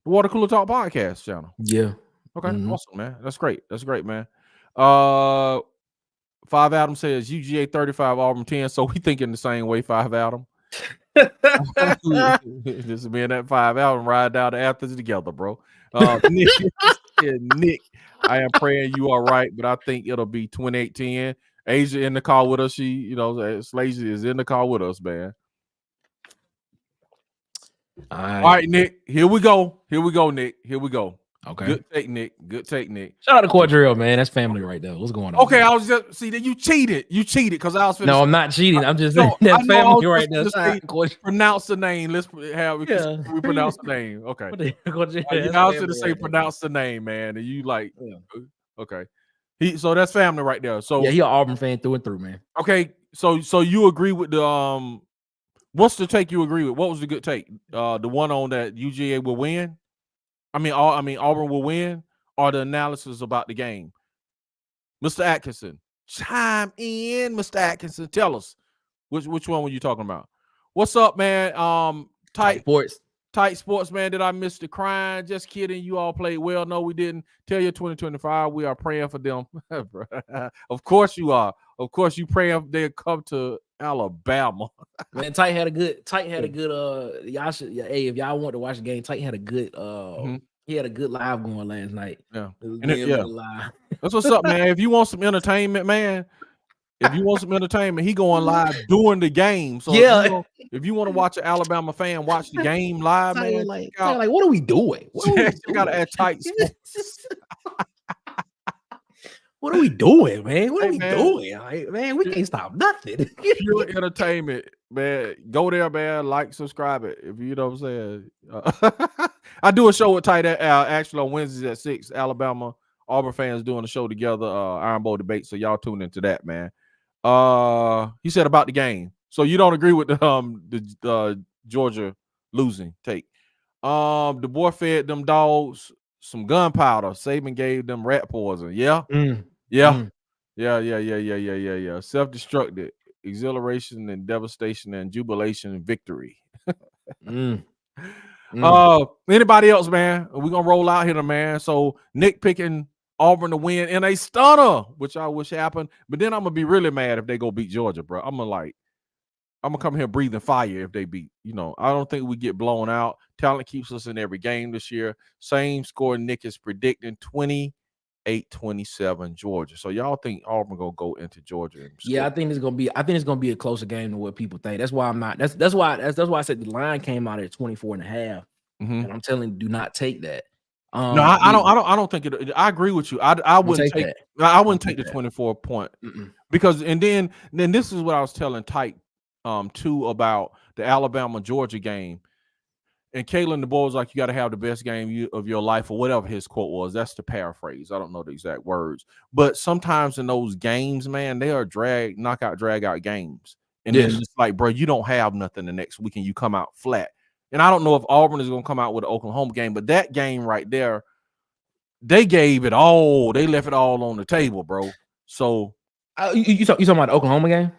S1: the Water Cooler Talk podcast channel.
S2: Yeah.
S1: Okay. Awesome, man. That's great. That's great, man. 5 Adam says UGA 35, Auburn 10. So we thinking the same way, 5 Adam. This is me and that 5 Adam ride down to Athens together, bro. Nick, I am praying you are right, but I think it'll be 28-10. Asia in the car with us. She, you know, Slazy is in the car with us, man. All right, Nick. Here we go, Nick. Here we go.
S2: Okay.
S1: Good take, Nick. Good take, Nick.
S2: Shout out to Quadrille, man. That's family right there. What's going on?
S1: Okay, man? I was just that you cheated. You cheated because I was.
S2: No, I'm not cheating. I'm just saying that family right there.
S1: Pronounce the name. Let's have we pronounce the name. Okay. I was gonna say pronounce the name, man. And you like, okay. So that's family right there. So
S2: yeah, he an Auburn fan through and through, man.
S1: Okay, so you agree with the what's the take you agree with? What was the good take? The one on that UGA will win. I mean Auburn will win, or the analysis about the game. Mr. Atkinson, chime in, Mr. Atkinson. Tell us which one were you talking about? What's up, man? Tight sports, man. Did I miss the crying? Just kidding. You all played well. No, we didn't. Tell you 2025. We are praying for them. Of course you are. Of course you praying they come to Alabama.
S2: Man, Tight had a good y'all should if y'all want to watch the game, Tight had a good he had a good live going last night.
S1: Yeah.
S2: Live.
S1: That's what's up, man. If you want some entertainment, man. He going live during the game. So if you want to watch an Alabama fan watch the game live, man.
S2: Like what are we doing?
S1: You gotta add Tight Sports.
S2: What are we doing, man? What are
S1: Hey,
S2: we
S1: man.
S2: doing? Like, man, we can't stop nothing.
S1: Pure entertainment, man. Go there, man. Like, subscribe it. If you know what I'm saying. I do a show with Tight actually on Wednesdays at 6. Alabama Auburn fans doing a show together, Iron Bowl debate. So y'all tune into that, man. He said about the game. So you don't agree with the Georgia losing take. The boy fed them dogs some gunpowder. Saban gave them rat poison. Yeah. Yeah. Yeah. Self-destructed, exhilaration and devastation and jubilation and victory. Anybody else, man? We're gonna roll out here, man. So Nick picking Auburn to win in a stunner, which I wish happened. But then I'm gonna be really mad if they go beat Georgia, bro. I'm gonna come here breathing fire if they beat. I don't think we get blown out. Talent keeps us in every game this year. Same score Nick is predicting, 28-27 Georgia. So y'all think Auburn gonna go into Georgia? And
S2: yeah, I think it's gonna be a closer game than what people think. That's why I'm not. That's why I said the line came out at 24.5, and I'm telling you, do not take that.
S1: No, I don't think it. I agree with you. I wouldn't take. I wouldn't take the 24 point because and then this is what I was telling Tyke too about the Alabama Georgia game. And Kalen the boy was like, you got to have the best game of your life, or whatever his quote was. That's the paraphrase. I don't know the exact words. But sometimes in those games, man, they are knockout, drag out games. And then it's like, bro, you don't have nothing the next week and you come out flat. And I don't know if Auburn is going to come out with an Oklahoma game, but that game right there, they gave it all. They left it all on the table, bro. So
S2: you talking about the Oklahoma game?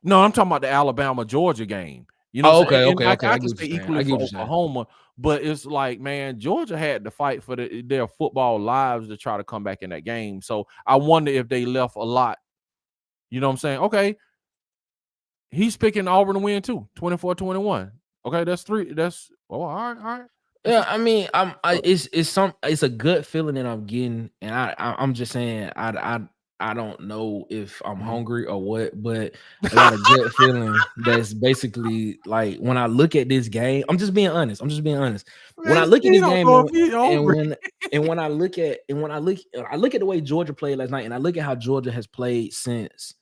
S1: No, I'm talking about the Alabama Georgia game.
S2: Okay.
S1: I can say equally for Oklahoma, but it's like, man, Georgia had to fight for their football lives to try to come back in that game. So I wonder if they left a lot. You know what I'm saying? Okay, he's picking Auburn to win too, 24-21. Okay, that's 3. That's all right.
S2: Yeah, I mean, it's a good feeling that I'm getting, and I'm just saying I don't know if I'm hungry or what, but I got a good feeling that's basically like when I look at this game, I'm just being honest. When I look at this game and when I look at the way Georgia played last night, and I look at how Georgia has played since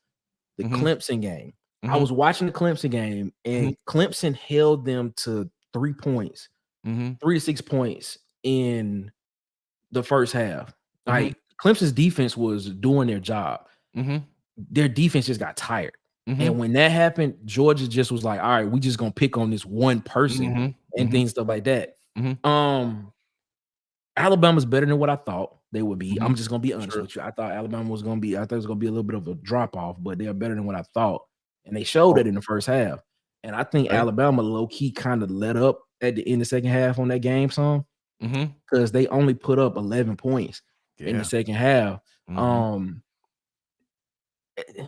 S2: the Clemson game. I was watching the Clemson game, and Clemson held them to 3 points, 3 to 6 points in the first half. Like Clemson's defense was doing their job. Their defense just got tired. And when that happened, Georgia just was like, all right, we just gonna pick on this one person and things, stuff like that. Alabama's better than what I thought they would be. I'm just gonna be honest with you. I thought Alabama was gonna be, I thought it was gonna be a little bit of a drop-off, but they're better than what I thought. And they showed it in the first half. And I think Alabama low-key kind of let up at the end of the second half on that game some. Because they only put up 11 points in the second half.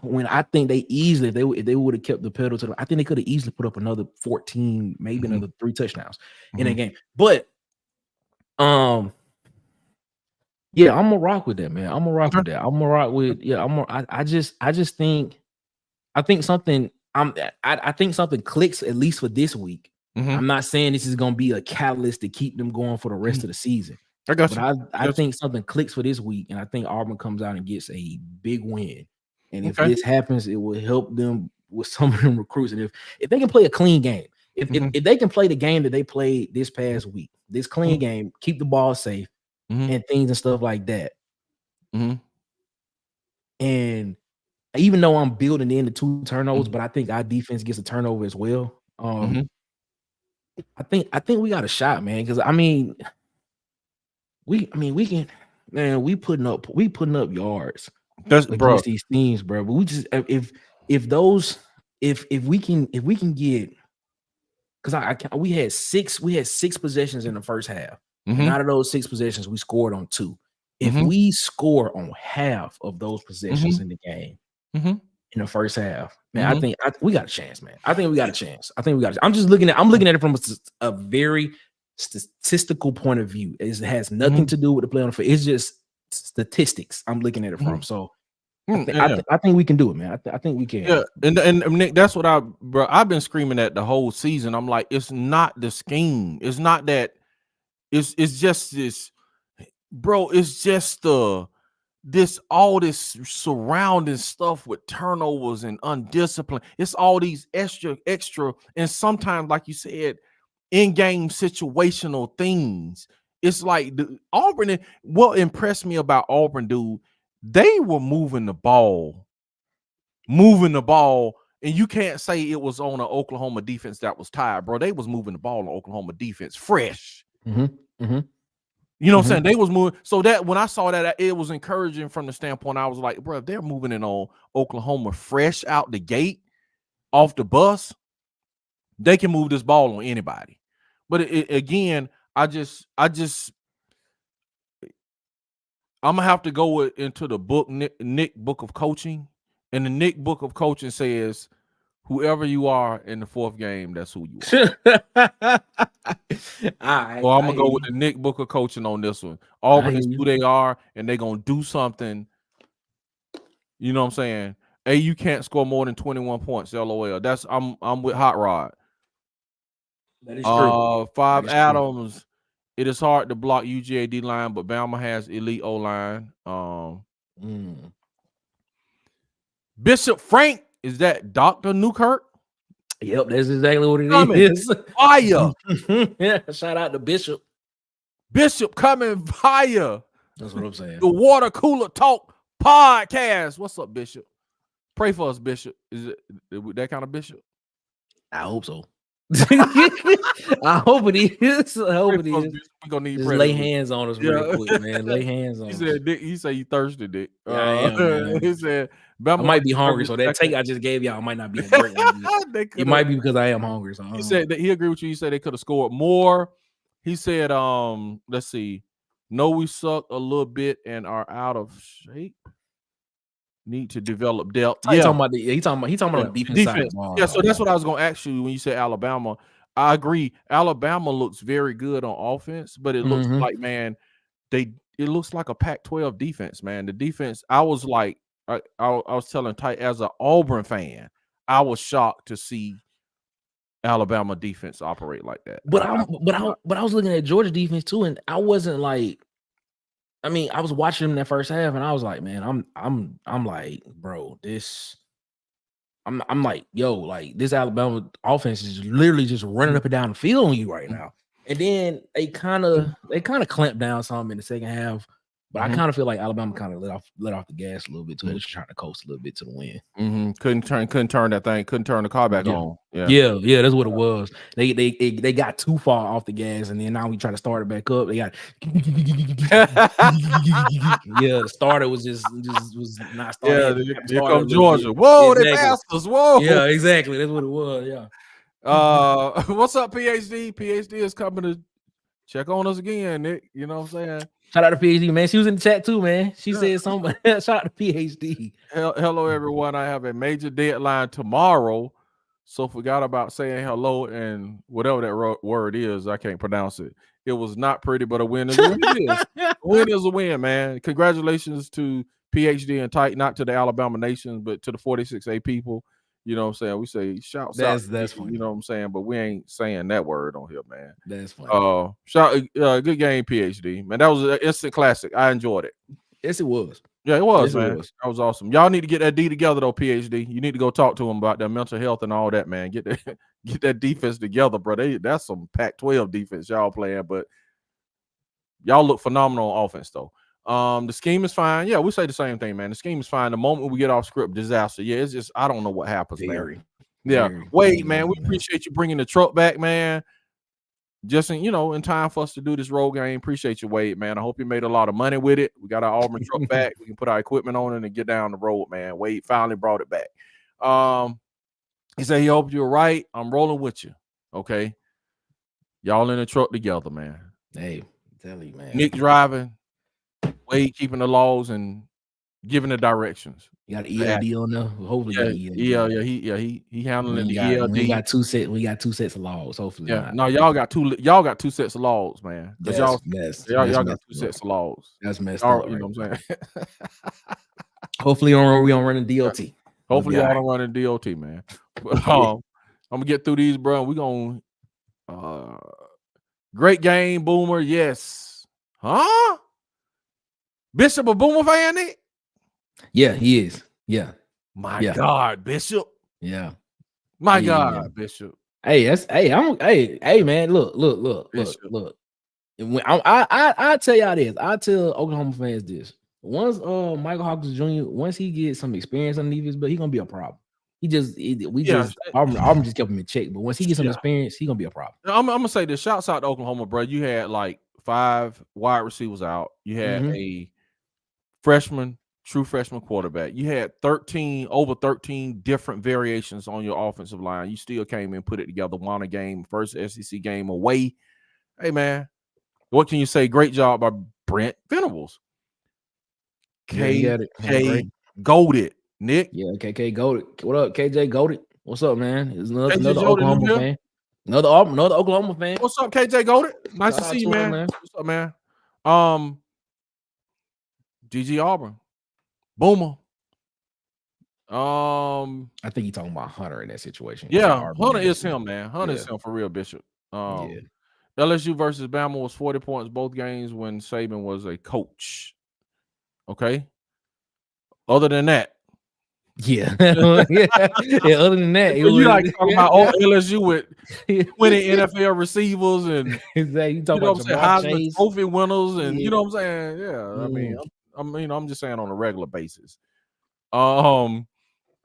S2: When I think they easily, if they would have kept the pedal to the, I think they could have easily put up another 14, maybe another 3 touchdowns in that game. But yeah, I'm gonna rock with that, man. I'm gonna rock with that. I'm gonna rock with I just think something I think something clicks at least for this week. I'm not saying this is gonna be a catalyst to keep them going for the rest of the season.
S1: I got you.
S2: I think something clicks for this week, and I think Auburn comes out and gets a big win. And if this happens, it will help them with some of them recruits. And if they can play a clean game, if they can play the game that they played this past week, this clean game, keep the ball safe and things and stuff like that. And even though I'm building in the 2 turnovers, but I think our defense gets a turnover as well. I think we got a shot, man. Because we can, man. We putting up yards.
S1: That's
S2: against these teams, bro. But we just if we can get, because we had 6 possessions in the first half. And out of those 6 possessions, we scored on 2. If we score on half of those possessions in the game in the first half, man, I think we got a chance, man. I think we got a chance. I'm just looking at it from a very statistical point of view. It has nothing to do with the play on the field. It's just statistics I'm looking at it from. So I think we can do it, man. I think we can.
S1: Yeah, and Nick, that's what I've been screaming at the whole season. I'm like, it's not the scheme. It's not that. It's just this, bro. It's just the all this surrounding stuff with turnovers and undiscipline. It's all these extra, and sometimes, like you said, in-game situational things. It's like Auburn. What impressed me about Auburn, dude, they were moving the ball, and you can't say it was on an Oklahoma defense that was tired, bro. They was moving the ball on Oklahoma defense fresh. You know what I'm saying? They was moving. So that when I saw that, it was encouraging from the standpoint. I was like, bro, if they're moving it on Oklahoma fresh out the gate, off the bus, they can move this ball on anybody. But again, I'm gonna have to go into the book, Nick Book of Coaching, and the Nick Book of Coaching says, whoever you are in the fourth game, that's who you are. I'm gonna go with the Nick Book of Coaching on this one. Auburn is who they are, and they're gonna do something. You know what I'm saying? Hey, you can't score more than 21 points. LOL. That's I'm with Hot Rod.
S2: That is true.
S1: Five Adams. True. It is hard to block UGA D line, but Bama has elite O line. Bishop Frank, is that Dr. Newkirk?
S2: Yep, that's exactly what it is.
S1: Fire.
S2: Yeah, shout out to Bishop.
S1: Bishop coming fire.
S2: That's what I'm saying.
S1: The Water Cooler Talk Podcast. What's up, Bishop? Pray for us, Bishop. Is it that kind of Bishop?
S2: I hope so. I hope it is. I hope it is.
S1: We're gonna need
S2: just lay hands on us real quick, man. Lay hands on us.
S1: He said you thirsty, Dick.
S2: Yeah, I am,
S1: he said
S2: I might be hungry, so that take I just gave y'all might not be a great one. It might be because I am hungry. So
S1: he said that he agreed with you. He said they could have scored more. He said, let's see. No, we suck a little bit and are out of shape. Need to develop depth.
S2: He talking about the defense side.
S1: Yeah, so that's what I was gonna ask you when you said Alabama. I agree. Alabama looks very good on offense, but it looks like, man, it looks like a Pac-12 defense, man. The defense, I was like, I was telling Ty, as an Auburn fan, I was shocked to see Alabama defense operate like that.
S2: But I was looking at Georgia defense too, and I wasn't like, I mean, I was watching them in that first half, and I was like, man, I'm like, bro, I'm like, yo, like this Alabama offense is literally just running up and down the field on you right now. And then they kind of clamped down some in the second half. But I kind of feel like Alabama kind of let off the gas a little bit too. They're just trying to coast a little bit to the win.
S1: Couldn't turn the car back on.
S2: Yeah, that's what it was. They got too far off the gas, and then now we try to start it back up. They got the starter was not starting.
S1: Yeah, here comes Georgia. Whoa, exactly. They passed us. Whoa.
S2: Yeah, exactly. That's what it was. Yeah.
S1: What's up, PhD? PhD is coming to check on us again, Nick. You know what I'm saying?
S2: Shout out to PhD, man. She was in the chat too, man. She said something. Shout out to PhD.
S1: Hello, everyone. I have a major deadline tomorrow, so forgot about saying hello and whatever that word is. I can't pronounce it. It was not pretty, but a win is a win. A win is a win, man. Congratulations to PhD and Tight, not to the Alabama Nation, but to the 46A people. You know what I'm saying? We say shouts out.
S2: That's funny.
S1: You know what I'm saying? But we ain't saying that word on here, man.
S2: That's funny.
S1: Good game, PhD. Man, that was an instant classic. I enjoyed it.
S2: Yes, it was.
S1: Yeah, it was, man. That was awesome. Y'all need to get that D together, though, PhD. You need to go talk to them about their mental health and all that, man. Get that defense together, bro. That's some Pac-12 defense y'all playing, but y'all look phenomenal on offense, though. The scheme is fine. Yeah, we say the same thing, man. The scheme is fine. The moment we get off script, disaster. Yeah, it's just I don't know what happens, man. Yeah, Wade, man, we appreciate you bringing the truck back, man. Just in time for us to do this road game. Appreciate you, Wade, man. I hope you made a lot of money with it. We got our Auburn truck back. We can put our equipment on it and get down the road, man. Wade finally brought it back. He said he hoped you were right. I'm rolling with you. Okay, y'all in the truck together, man.
S2: Hey, I'm telling you, man.
S1: Nick driving. Wade keeping the laws and giving the directions.
S2: You got ELD on there. Hopefully,
S1: he handling the ELD.
S2: We got two sets of laws. Hopefully,
S1: no, y'all got two sets of laws, man. Y'all got two sets of laws.
S2: That's messed up.
S1: You know what I'm saying?
S2: Hopefully, we don't run in DOT.
S1: Hopefully, y'all don't run in DOT, man. But I'm gonna get through these, bro. We gonna great game, Boomer. Yes, huh? Bishop a Boomer fan, Nick?
S2: Yeah, he is. Yeah.
S1: My God, Bishop.
S2: Yeah.
S1: My God, Bishop.
S2: Hey, hey, man. Look. And when I tell y'all this, I tell Oklahoma fans this. Once Michael Hawkins Jr., once he gets some experience underneath his belt, he gonna be a problem. Auburn just kept him in check. But once he gets some experience, he gonna be a problem.
S1: I'm gonna say this. Shouts out to Oklahoma, bro. You had like 5 wide receivers out. You had a true freshman quarterback. You had over 13 different variations on your offensive line. You still came in, put it together, won a game, first SEC game away. Hey, man, what can you say? Great job by Brent Venables. KJ Goated, Nick.
S2: Yeah, KK Goated. What up, KJ Goated? What's up, man? It's another Oklahoma fan. Another Oklahoma fan.
S1: What's up, KJ Goated? Nice to see you, man. What's up, man? GG Auburn. Boomer.
S2: I think he's talking about Hunter in that situation.
S1: Yeah, Hunter is him, man. Hunter is him for real, Bishop. LSU versus Bama was 40 points both games when Saban was a coach. Okay. Other than that.
S2: Yeah. Other than that,
S1: you like talking about LSU with winning NFL receivers and
S2: you talking about
S1: Heisman Trophy winners and you know what I'm saying? Yeah. I'm just saying on a regular basis. Thank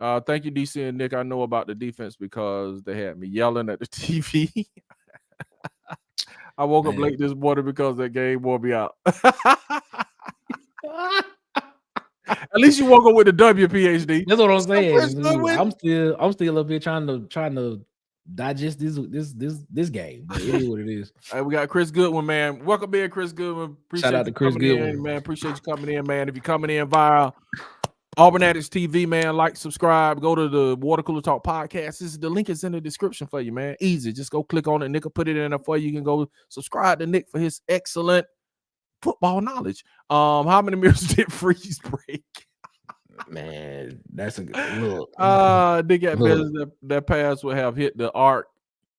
S1: you, DC and Nick. I know about the defense because they had me yelling at the TV. I woke up late this morning because that game wore me out. At least you woke up with the W, PhD.
S2: That's what I'm saying. I'm still up here trying to digest this game. But it is what it is.
S1: All right, we got Chris Goodwin, man. Welcome in, Chris Goodwin. Appreciate
S2: Shout out to Chris Goodwin,
S1: man. Appreciate you coming in, man. If you're coming in via Auburn Addicts-TV, man, like, subscribe, go to the Water Cooler Talk podcast. The link is in the description for you, man. Easy. Just go click on it. Nick will put it in there for you. You can go subscribe to Nick for his excellent football knowledge. How many mirrors did Freeze break?
S2: Man, that's a good look.
S1: Nick got that pass would have hit the arc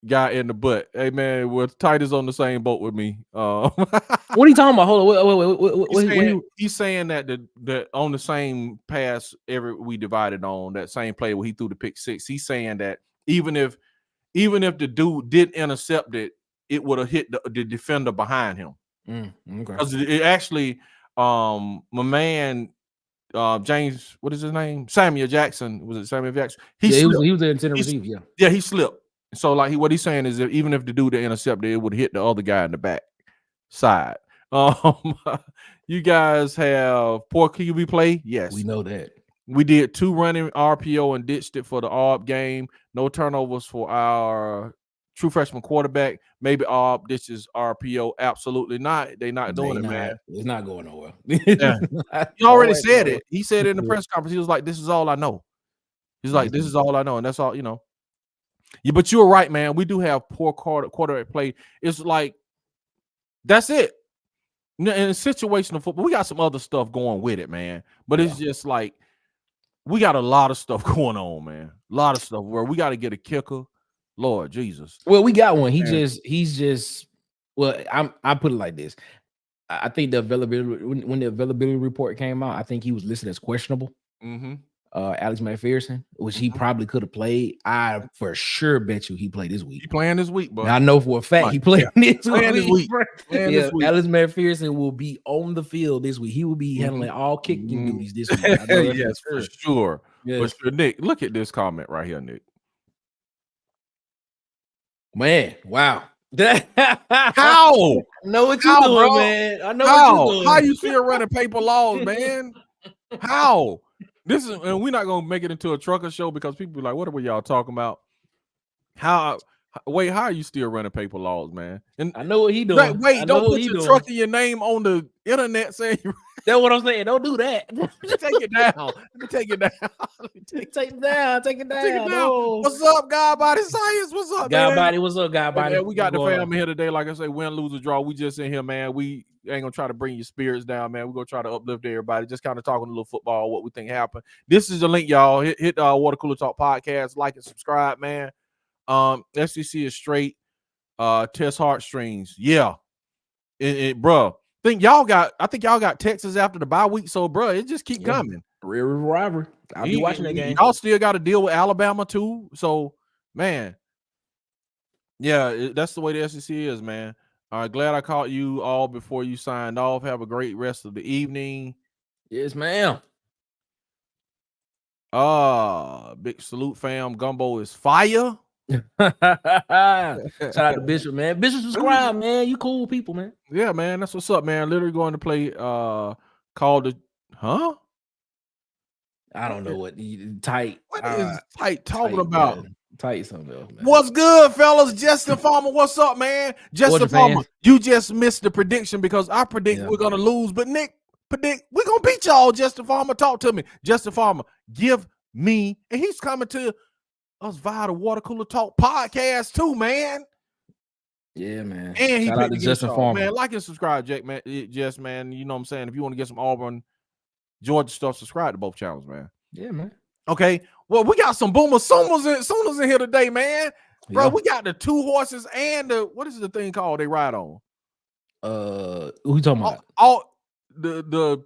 S1: guy in the butt. Hey, man, with Titus on the same boat with me.
S2: What are you talking about? Hold on.
S1: He's saying that the on the same pass we divided on that same play where he threw the pick six. He's saying that even if the dude did intercept it, it would have hit the defender behind him. Because it actually, my man, James, what is his name? Samuel Jackson. Was it Samuel Jackson?
S2: He was the intended receiver.
S1: Yeah, he slipped. So like what he's saying is that even if the dude that intercepted it would hit the other guy in the back side. You guys have poor QB play. Yes,
S2: we know that.
S1: We did 2 running RPO and ditched it for the Auburn game. No turnovers for our true freshman quarterback. Maybe Auburn ditches RPO. Absolutely not. They're not doing it, man.
S2: It's not going nowhere.
S1: He already said it. He said it in the press conference. He was like, "This is all I know." He's like, "This is all I know," and that's all, you know. Yeah, but you're right, man. We do have poor quarterback play. It's like that's it. In situational football, we got some other stuff going with it, man. But it's just like we got a lot of stuff going on, man. A lot of stuff where we got to get a kicker. Lord Jesus.
S2: Well, we got one. He's just. Well, I put it like this. I think the availability when the availability report came out, I think he was listed as questionable. Alex McPherson, which he probably could have played. I for sure bet you he played this week.
S1: He playing this week, but
S2: I know for a fact he played this week.
S1: This week.
S2: Alex McPherson will be on the field this week. He will be handling all kicking duties this week.
S1: Yes, for sure. Yes. For sure. Nick, look at this comment right here, Nick.
S2: Man, wow.
S1: How?
S2: I know what you're doing, bro? Man. I know what you're doing.
S1: How you still running paper laws, man? How? This is, and we're not gonna make it into a trucker show because people be like, "What are y'all talking about?" How are you still running paper laws, man? And
S2: I know what he doing.
S1: Don't put your truck and your name on the internet saying
S2: that's what I'm saying. Don't do that.
S1: Take it down. Let me take it down.
S2: Take it down. Take it down. No.
S1: What's up, God Body Science? What's up,
S2: God Body? What's up, God Body?
S1: Man, we got the family here today. Like I say, win, lose, or draw. We just in here, man. We ain't gonna try to bring your spirits down, man. We're gonna try to uplift everybody. Just kind of talking a little football, what we think happened. This is the link, y'all. Hit Water Cooler Talk podcast, like and subscribe, man. SEC is straight. Test heartstrings. Yeah. Bro, think y'all got Texas after the bye week. So, bro, it just keep coming.
S2: Real rivalry. I'll be watching that game.
S1: Y'all still got to deal with Alabama too. So, man, yeah, that's the way the SEC is, man. All right, glad I caught you all before you signed off. Have a great rest of the evening.
S2: Yes, ma'am.
S1: Big salute, fam. Gumbo is fire.
S2: Shout out to Bishop, man. Bishop, subscribe, man. You cool people, man.
S1: Yeah, man. That's what's up, man. Literally going to play called the
S2: I don't know what tight.
S1: What is tight talking about?
S2: Man. Tight something else, man.
S1: What's good, fellas? Justin Farmer, what's up, man? Justin Farmer, you just missed the prediction because I predict we're gonna lose, but Nick predict we're gonna beat y'all. Justin Farmer, talk to me. Justin Farmer, give me, and he's coming to us via the Water Cooler Talk podcast too, man.
S2: Yeah, man.
S1: And he
S2: shout out to Justin Farmer,
S1: man. Like and subscribe, Jack, man. Jess, man. You know what I'm saying? If you want to get some Auburn, Georgia stuff, subscribe to both channels, man.
S2: Yeah, man.
S1: Okay. Well, we got some Boomer Sooners in here today, man. Bro, we got the 2 horses and the what is the thing called they ride on?
S2: Who you talking about?
S1: The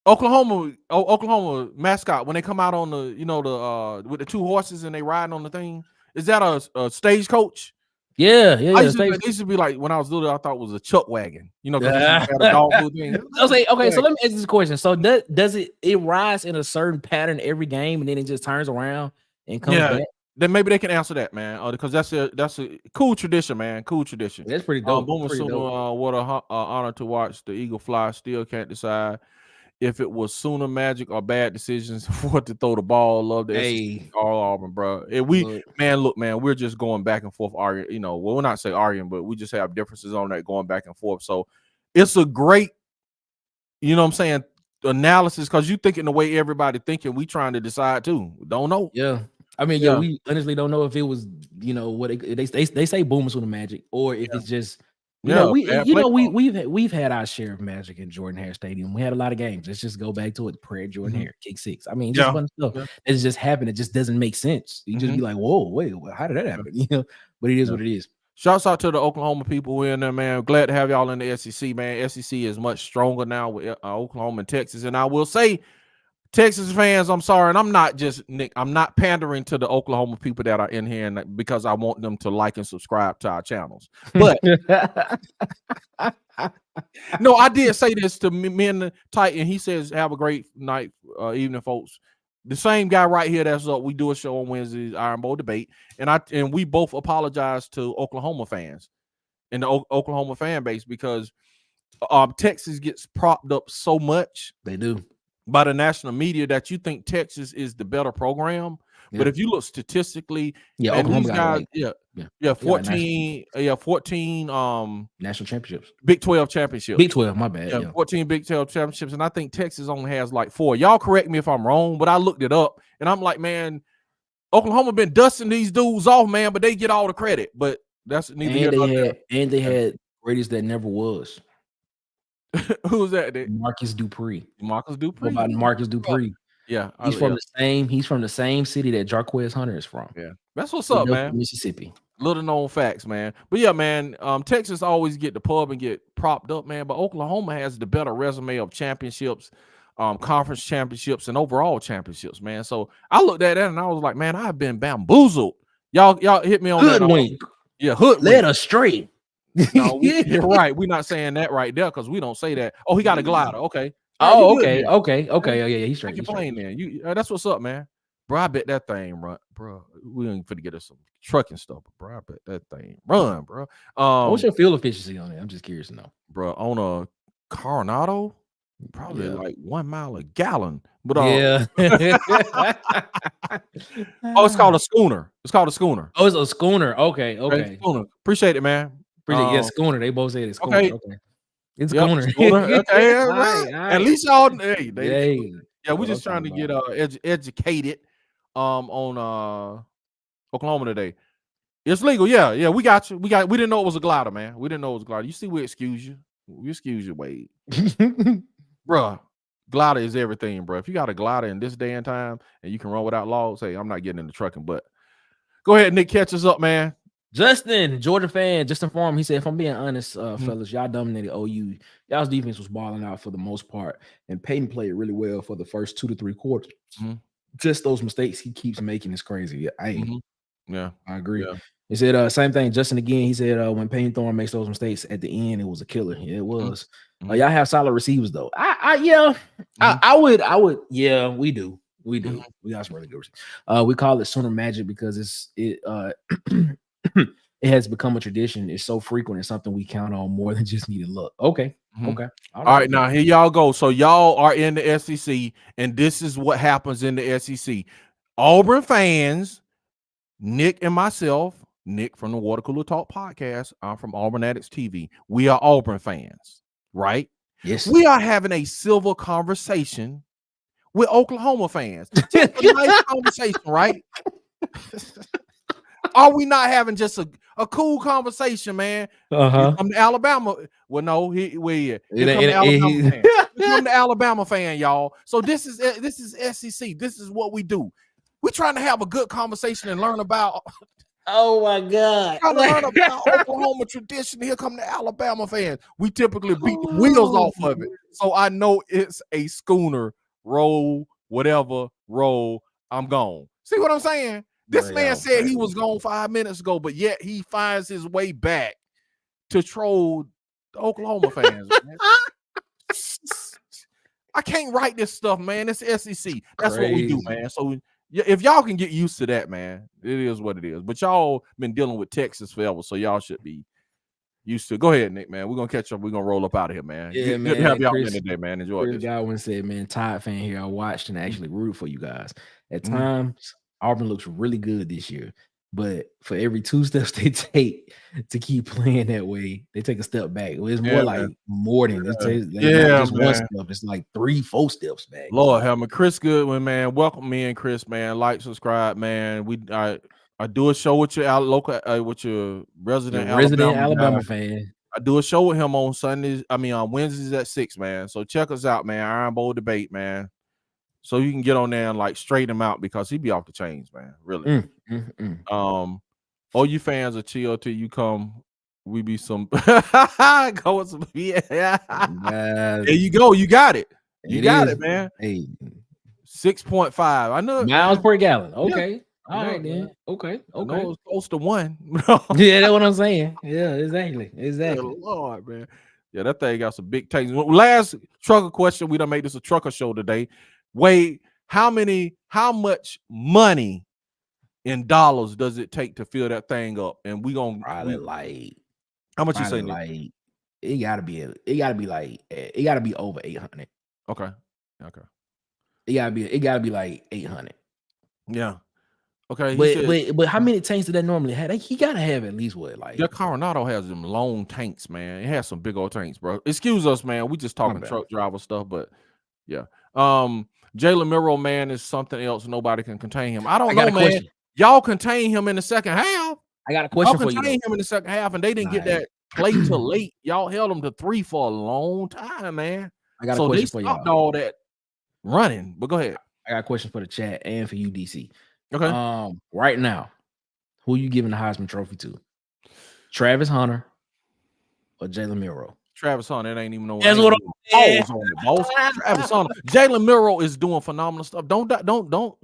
S1: Oklahoma mascot when they come out on the with the 2 horses and they riding on the thing. Is that a stagecoach?
S2: Yeah.
S1: They used to be like when I was little, I thought it was a chuck wagon. You know, had a dog thing.
S2: Okay, so let me ask this question. So does it rise in a certain pattern every game and then it just turns around and comes back?
S1: Then maybe they can answer that, man. Because that's a cool tradition, man. Cool tradition.
S2: That's pretty dope.
S1: Boomer Sooner, what a honor to watch the Eagle fly. Still can't decide if it was Sooner magic or bad decisions for to throw the ball. Love the all Auburn, bro. Look, man, we're just going back and forth arguing. You know, well, we're not say arguing, but we just have differences on that going back and forth. So it's a great, you know what I'm saying, analysis because you thinking the way everybody thinking. We trying to decide too. Don't know.
S2: Yeah. I mean, we honestly don't know if it was, what they say Boomers with the magic, or if it's just, we've had our share of magic in Jordan Hare Stadium. We had a lot of games. Let's just go back to it. Prayer Jordan Hare, kick 6. I mean, just fun stuff. Yeah. It's just happened. It just doesn't make sense. You just be like, whoa, wait, how did that happen? But it is what it is.
S1: Shouts out to the Oklahoma people who are in there, man. Glad to have y'all in the SEC, man. SEC is much stronger now with Oklahoma and Texas, and I will say. Texas fans, I'm sorry, and I'm not just Nick. I'm not pandering to the Oklahoma people that are in here, and because I want them to like and subscribe to our channels. But no, I did say this to me and Titan. He says, "Have a great night, evening, folks." The same guy right here. That's up. We do a show on Wednesdays, Iron Bowl debate, and we both apologize to Oklahoma fans and the Oklahoma fan base because Texas gets propped up so much.
S2: They do.
S1: By the national media that you think Texas is the better program, but if you look statistically, and these guys, 14
S2: national championships,
S1: Big 12 championships,
S2: Big 12, my bad,
S1: 14 Big 12 championships, and I think Texas only has like 4. Y'all correct me if I'm wrong, but I looked it up, and I'm like, man, Oklahoma been dusting these dudes off, man, but they get all the credit, but that's neither here nor there.
S2: And they had greatest that never was.
S1: Who's that?
S2: Marcus Dupree.
S1: Marcus Dupree.
S2: What about Marcus Dupree?
S1: Yeah,
S2: he's from the same city that Jarquez Hunter is from.
S1: Yeah, that's what's up, man.
S2: Mississippi.
S1: Little known facts, man. But yeah, man. Texas always get the pub and get propped up, man. But Oklahoma has the better resume of championships, conference championships, and overall championships, man. So I looked at that and I was like, man, I've been bamboozled. Y'all hit me on
S2: hoodwink.
S1: Yeah, hoodwink.
S2: Led astray.
S1: No, you're right. We're not saying that right there because we don't say that. Oh, he got a glider. Okay.
S2: Okay. Yeah, he's straight.
S1: He's playing there. That's what's up, man. Bro, I bet that thing run, bro. We ain't finna get us some trucking stuff, bro. I bet that thing run, bro.
S2: What's your fuel efficiency on it? I'm just curious to know,
S1: bro. On a Coronado, probably like 1 mile a gallon. But it's called a schooner. It's called a schooner.
S2: Oh, it's a schooner. Okay.
S1: Schooner. Appreciate it, man.
S2: Schooner. They both say it's schooner. Okay. It's schooner.
S1: Okay, right. At least y'all. We're just trying to get educated on Oklahoma today. It's legal. Yeah. We got you. We didn't know it was a glider, man. We didn't know it was a glider. You see, we excuse you. We excuse you, Wade. Bruh, glider is everything, bro. If you got a glider in this day and time and you can run without logs, hey, I'm not getting into trucking. But go ahead, Nick, catch us up, man.
S2: Justin, Georgia fan, just informed. He said, if I'm being honest, fellas, y'all dominated OU. Y'all's defense was balling out for the most part, and Payton played really well for the first 2 to 3 quarters. Just those mistakes he keeps making is crazy.
S1: Yeah,
S2: I agree.
S1: Yeah.
S2: He said, same thing. Justin again. He said, when Payton Thornes makes those mistakes at the end, it was a killer. Yeah, it was. Y'all have solid receivers though. I would. Yeah, we do. We do. We got some really good receivers. We call it Sooner Magic because it has become a tradition. It's so frequent. It's something we count on more than just needing luck. Okay. Okay.
S1: All right. Now here y'all go. So y'all are in the SEC, and this is what happens in the SEC. Auburn fans, Nick and myself, Nick from the Water Cooler Talk podcast. I'm from Auburn Addicts-TV. We are Auburn fans, right?
S2: Yes.
S1: We are having a civil conversation with Oklahoma fans. Just a nice conversation, right? Are we not having just a cool conversation, man? I'm the Alabama. Well, no, here come the Alabama fan. Here come the Alabama fan, y'all. So this is SEC. This is what we do. We're trying to have a good conversation and learn about.
S2: Oh my God!
S1: Trying to learn about Oklahoma tradition. Here come the Alabama fans. We typically beat the wheels off of it. So I know it's a schooner. Roll, whatever, roll. I'm gone. See what I'm saying? This man said he was gone 5 minutes ago, but yet he finds his way back to troll the Oklahoma fans. Man. I can't write this stuff, man. It's SEC. That's what we do, man. So if y'all can get used to that, man, it is what it is. But y'all been dealing with Texas forever, so y'all should be used to. Go ahead, Nick, man. We're gonna catch up. We're gonna roll up out of here, man.
S2: Yeah, man.
S1: Good to have y'all in today, man. Enjoy this.
S2: Godwin said, man, Tide fan here. I watched and actually rooted for you guys. At times, Auburn looks really good this year, but for every 2 steps they take to keep playing that way, they take a step back. It's more like more than just 1 step. It's like 3-4 steps back.
S1: Lord have me, Chris Goodwin, man. Welcome me and Chris, man. Like, subscribe, man. I do a show with your local, with your resident
S2: Alabama fan.
S1: I do a show with him on Sundays. I mean, on Wednesdays at 6, man. So check us out, man. Iron Bowl debate, man. So you can get on there and like straighten him out because he be off the chains, man. Really. All you fans are chill till you come. We be some go with some. Yeah. There you go. You got it. You got it, man.
S2: Hey,
S1: 6.5. I know
S2: miles per gallon. Okay.
S1: Yeah.
S2: All right, then. Okay.
S1: It was close to 1.
S2: Yeah, that's what I'm saying. Yeah, exactly.
S1: Yeah, Lord, man. Yeah, that thing got some big takes. Last trucker question. We done made this a trucker show today. Wade, how much money in dollars does it take to fill that thing up? And we gonna
S2: probably
S1: how much you say?
S2: Like it gotta be over 800.
S1: Okay.
S2: It gotta be like 800.
S1: Yeah. Okay.
S2: But how many tanks did that normally have? He gotta have at least what, like
S1: the Coronado has them long tanks, man. It has some big old tanks, bro. Excuse us, man. We just talking truck driver stuff, but yeah. Jalen Miro, man, is something else. Nobody can contain him. I don't know, man. Y'all contain him in the second half.
S2: I got a question for you.
S1: Contain him in the second half, and they didn't get that play till late. Y'all held them to 3 for a long time, man.
S2: I got a question for y'all.
S1: All that running, but go ahead.
S2: I got a question for the chat and for you, DC.
S1: Okay.
S2: Right now, who you giving the Heisman Trophy to? Travis Hunter or Jalen Miro?
S1: Travis Hunter, it ain't even no.
S2: That's what I'm saying.
S1: Travis Hunter, Jalen Miro is doing phenomenal stuff. Don't.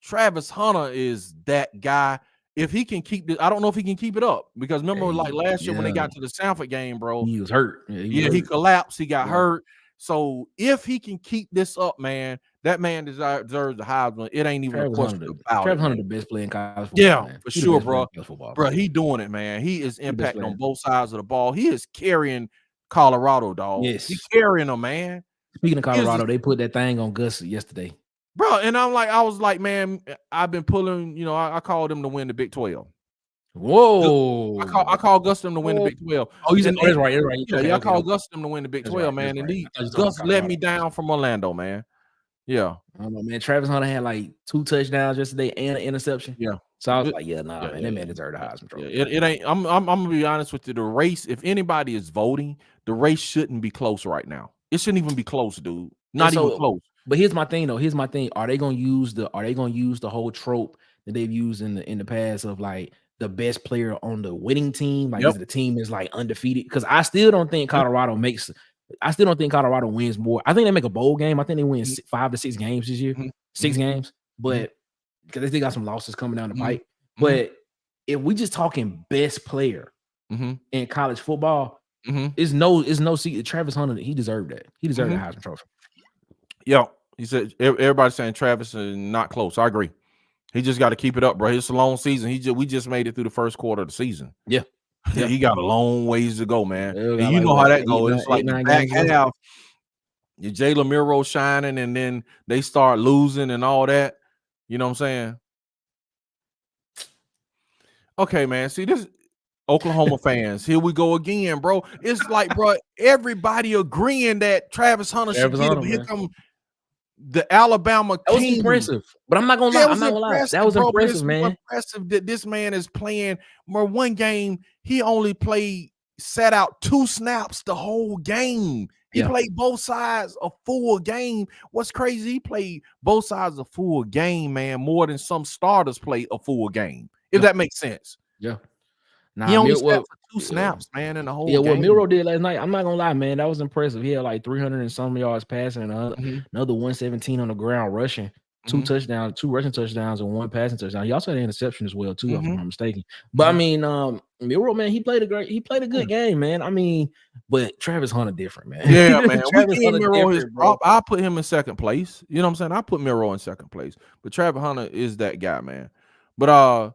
S1: Travis Hunter is that guy. If he can keep this, I don't know if he can keep it up because remember, like last year when they got to the Sanford game, bro,
S2: he was hurt.
S1: He collapsed. He got hurt. So if he can keep this up, man, that man deserves the Heisman. It ain't even a question about
S2: Travis
S1: it.
S2: Hunter, the best player in college football.
S1: Yeah,
S2: man.
S1: for sure, bro. Bro, he doing it, man. He is impacting on both sides of the ball. He is carrying Colorado, dog.
S2: Yes,
S1: he's carrying them, man.
S2: Speaking of Colorado, they put that thing on Gus yesterday,
S1: bro. And I was like, man, I've been pulling. I called him to win the Big 12.
S2: Whoa!
S1: I call Gus them to win the Big 12.
S2: Oh, you said that's right.
S1: Yeah, I call Gus them to win the Big 12, man. And Gus let me down from Orlando, man. Yeah.
S2: I don't know, man. Travis Hunter had like 2 touchdowns yesterday and an interception.
S1: Yeah.
S2: So I was like, man, that man deserved the Heisman Trophy.
S1: It ain't. I'm gonna be honest with you. The race, if anybody is voting, the race shouldn't be close right now. It shouldn't even be close, dude. Not even close.
S2: But here's my thing, though. Are they gonna use the whole trope that they've used in the past of like the best player on the winning team? Like, is the team is like undefeated? Because I still don't think Colorado wins more. I think they make a bowl game. I think they win 5 to 6 games this year, 6 games, but because they still got some losses coming down the pipe. But if we just talking best player in college football, it's no secret. Travis Hunter, he deserved that. He deserved the Heisman Trophy.
S1: Yeah, he said everybody's saying Travis is not close. I agree. He just got to keep it up, bro. It's a long season. We just made it through the first quarter of the season.
S2: Yeah.
S1: He got a long ways to go, man. And you know how that goes. It's like the back half, your Jalen Miro shining, and then they start losing and all that. You know what I'm saying? Okay, man. See, this Oklahoma fans, here we go again, bro. It's like, bro, everybody agreeing that Travis Hunter should get him. Here come the Alabama
S2: That was impressive, but I'm not gonna lie. I'm not gonna lie. That was impressive, man.
S1: Impressive that this man is playing. More one game, he only sat out 2 snaps the whole game. He played both sides a full game. What's crazy? He played both sides a full game, man. More than some starters play a full game. If that makes sense.
S2: Yeah.
S1: Nah, he only sat for 2 snaps, man, in the whole game.
S2: What Miro did last night, I'm not gonna lie, man, that was impressive. He had like 300 and some yards passing and another 117 on the ground rushing, 2 touchdowns, 2 rushing touchdowns, and 1 passing touchdown. He also had an interception as well, too, if I'm not mistaken. But I mean, Miro, man, he played a good game, man. I mean, but Travis Hunter different, man.
S1: Yeah, man. I'll put him in second place. You know what I'm saying? I put Miro in second place, but Travis Hunter is that guy, man. But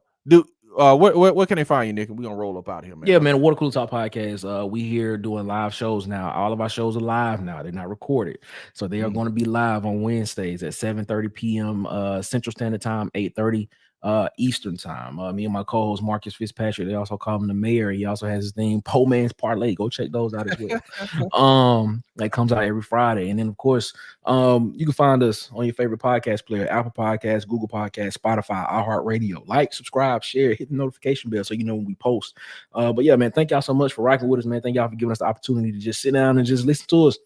S1: where can they find you, Nick? We're gonna roll up out of here, man.
S2: Yeah, man. Water Cooler Talk Podcast. We here doing live shows now. All of our shows are live now. They're not recorded, so they are going to be live on Wednesdays at 7:30 p.m. Central Standard Time, 8:30 Eastern Time. Me and my co-host Marcus Fitzpatrick. They also call him the mayor. He also has his thing Po Man's Parlay. Go check those out as well. That comes out every Friday, and then of course, you can find us on your favorite podcast player: Apple Podcasts, Google Podcasts, Spotify, iHeartRadio. Like, subscribe, share, hit the notification bell so you know when we post. But yeah, man, thank y'all so much for rocking with us, man. Thank y'all for giving us the opportunity to just sit down and just listen to us.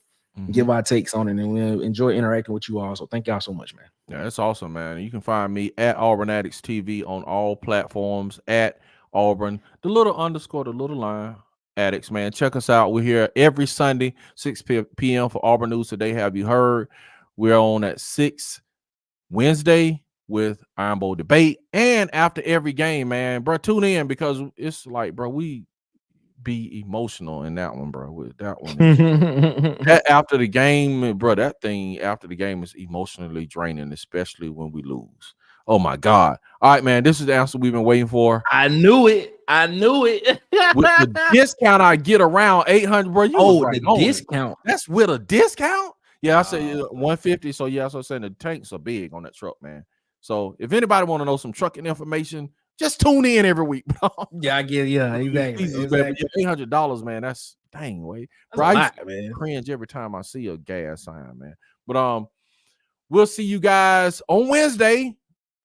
S2: Give our takes on it, and we enjoy interacting with you all. So thank y'all so much, man.
S1: Yeah, that's awesome, man. You can find me at Auburn Addicts-TV on all platforms, at Auburn, the little line, Addicts, man. Check us out. We're here every Sunday, 6 p.m. for Auburn News Today. Have you heard? We're on at 6 Wednesday with Iron Bowl debate, and after every game, man, bro, tune in because it's like, bro, we be emotional in that one, bro. With that one, after the game, bro, that thing after the game is emotionally draining, especially when we lose. Oh my God! All right, man, this is the answer we've been waiting for.
S2: I knew it.
S1: With the discount, I get around 800, bro.
S2: The discount.
S1: That's with a discount. Yeah, I said 150. So yeah, so saying the tanks are big on that truck, man. So if anybody want to know some trucking information, just tune in every week, bro.
S2: Yeah, I get exactly.
S1: $800, man. That's dang way. Bro, I cringe every time I see a gas sign, man. But we'll see you guys on Wednesday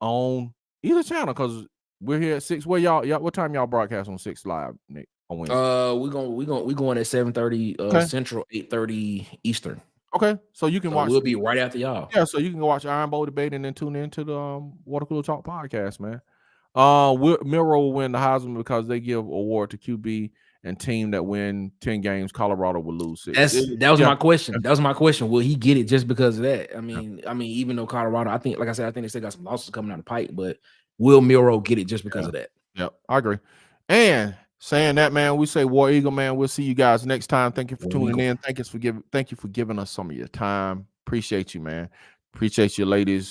S1: on either channel because we're here at 6. Where y'all what time y'all broadcast on 6 live, Nick? On Wednesday?
S2: We're going at 7:30 Central, 8:30 Eastern.
S1: Okay, so you can watch.
S2: We'll be right after y'all.
S1: Yeah, so you can go watch Iron Bowl debate and then tune into the Water Cooler Talk podcast, man. Miro will win the Heisman because they give award to QB and team that win 10 games. Colorado will lose 6.
S2: That was my question. That was my question. Will he get it just because of that? I mean, even though Colorado, I think, like I said, I think they still got some losses coming out of the pipe, but will Miro get it just because of that?
S1: Yep, I agree. And saying that, man, we say War Eagle, man. We'll see you guys next time. Thank you for tuning in. Thank you for giving us some of your time. Appreciate you, man. Appreciate you, ladies.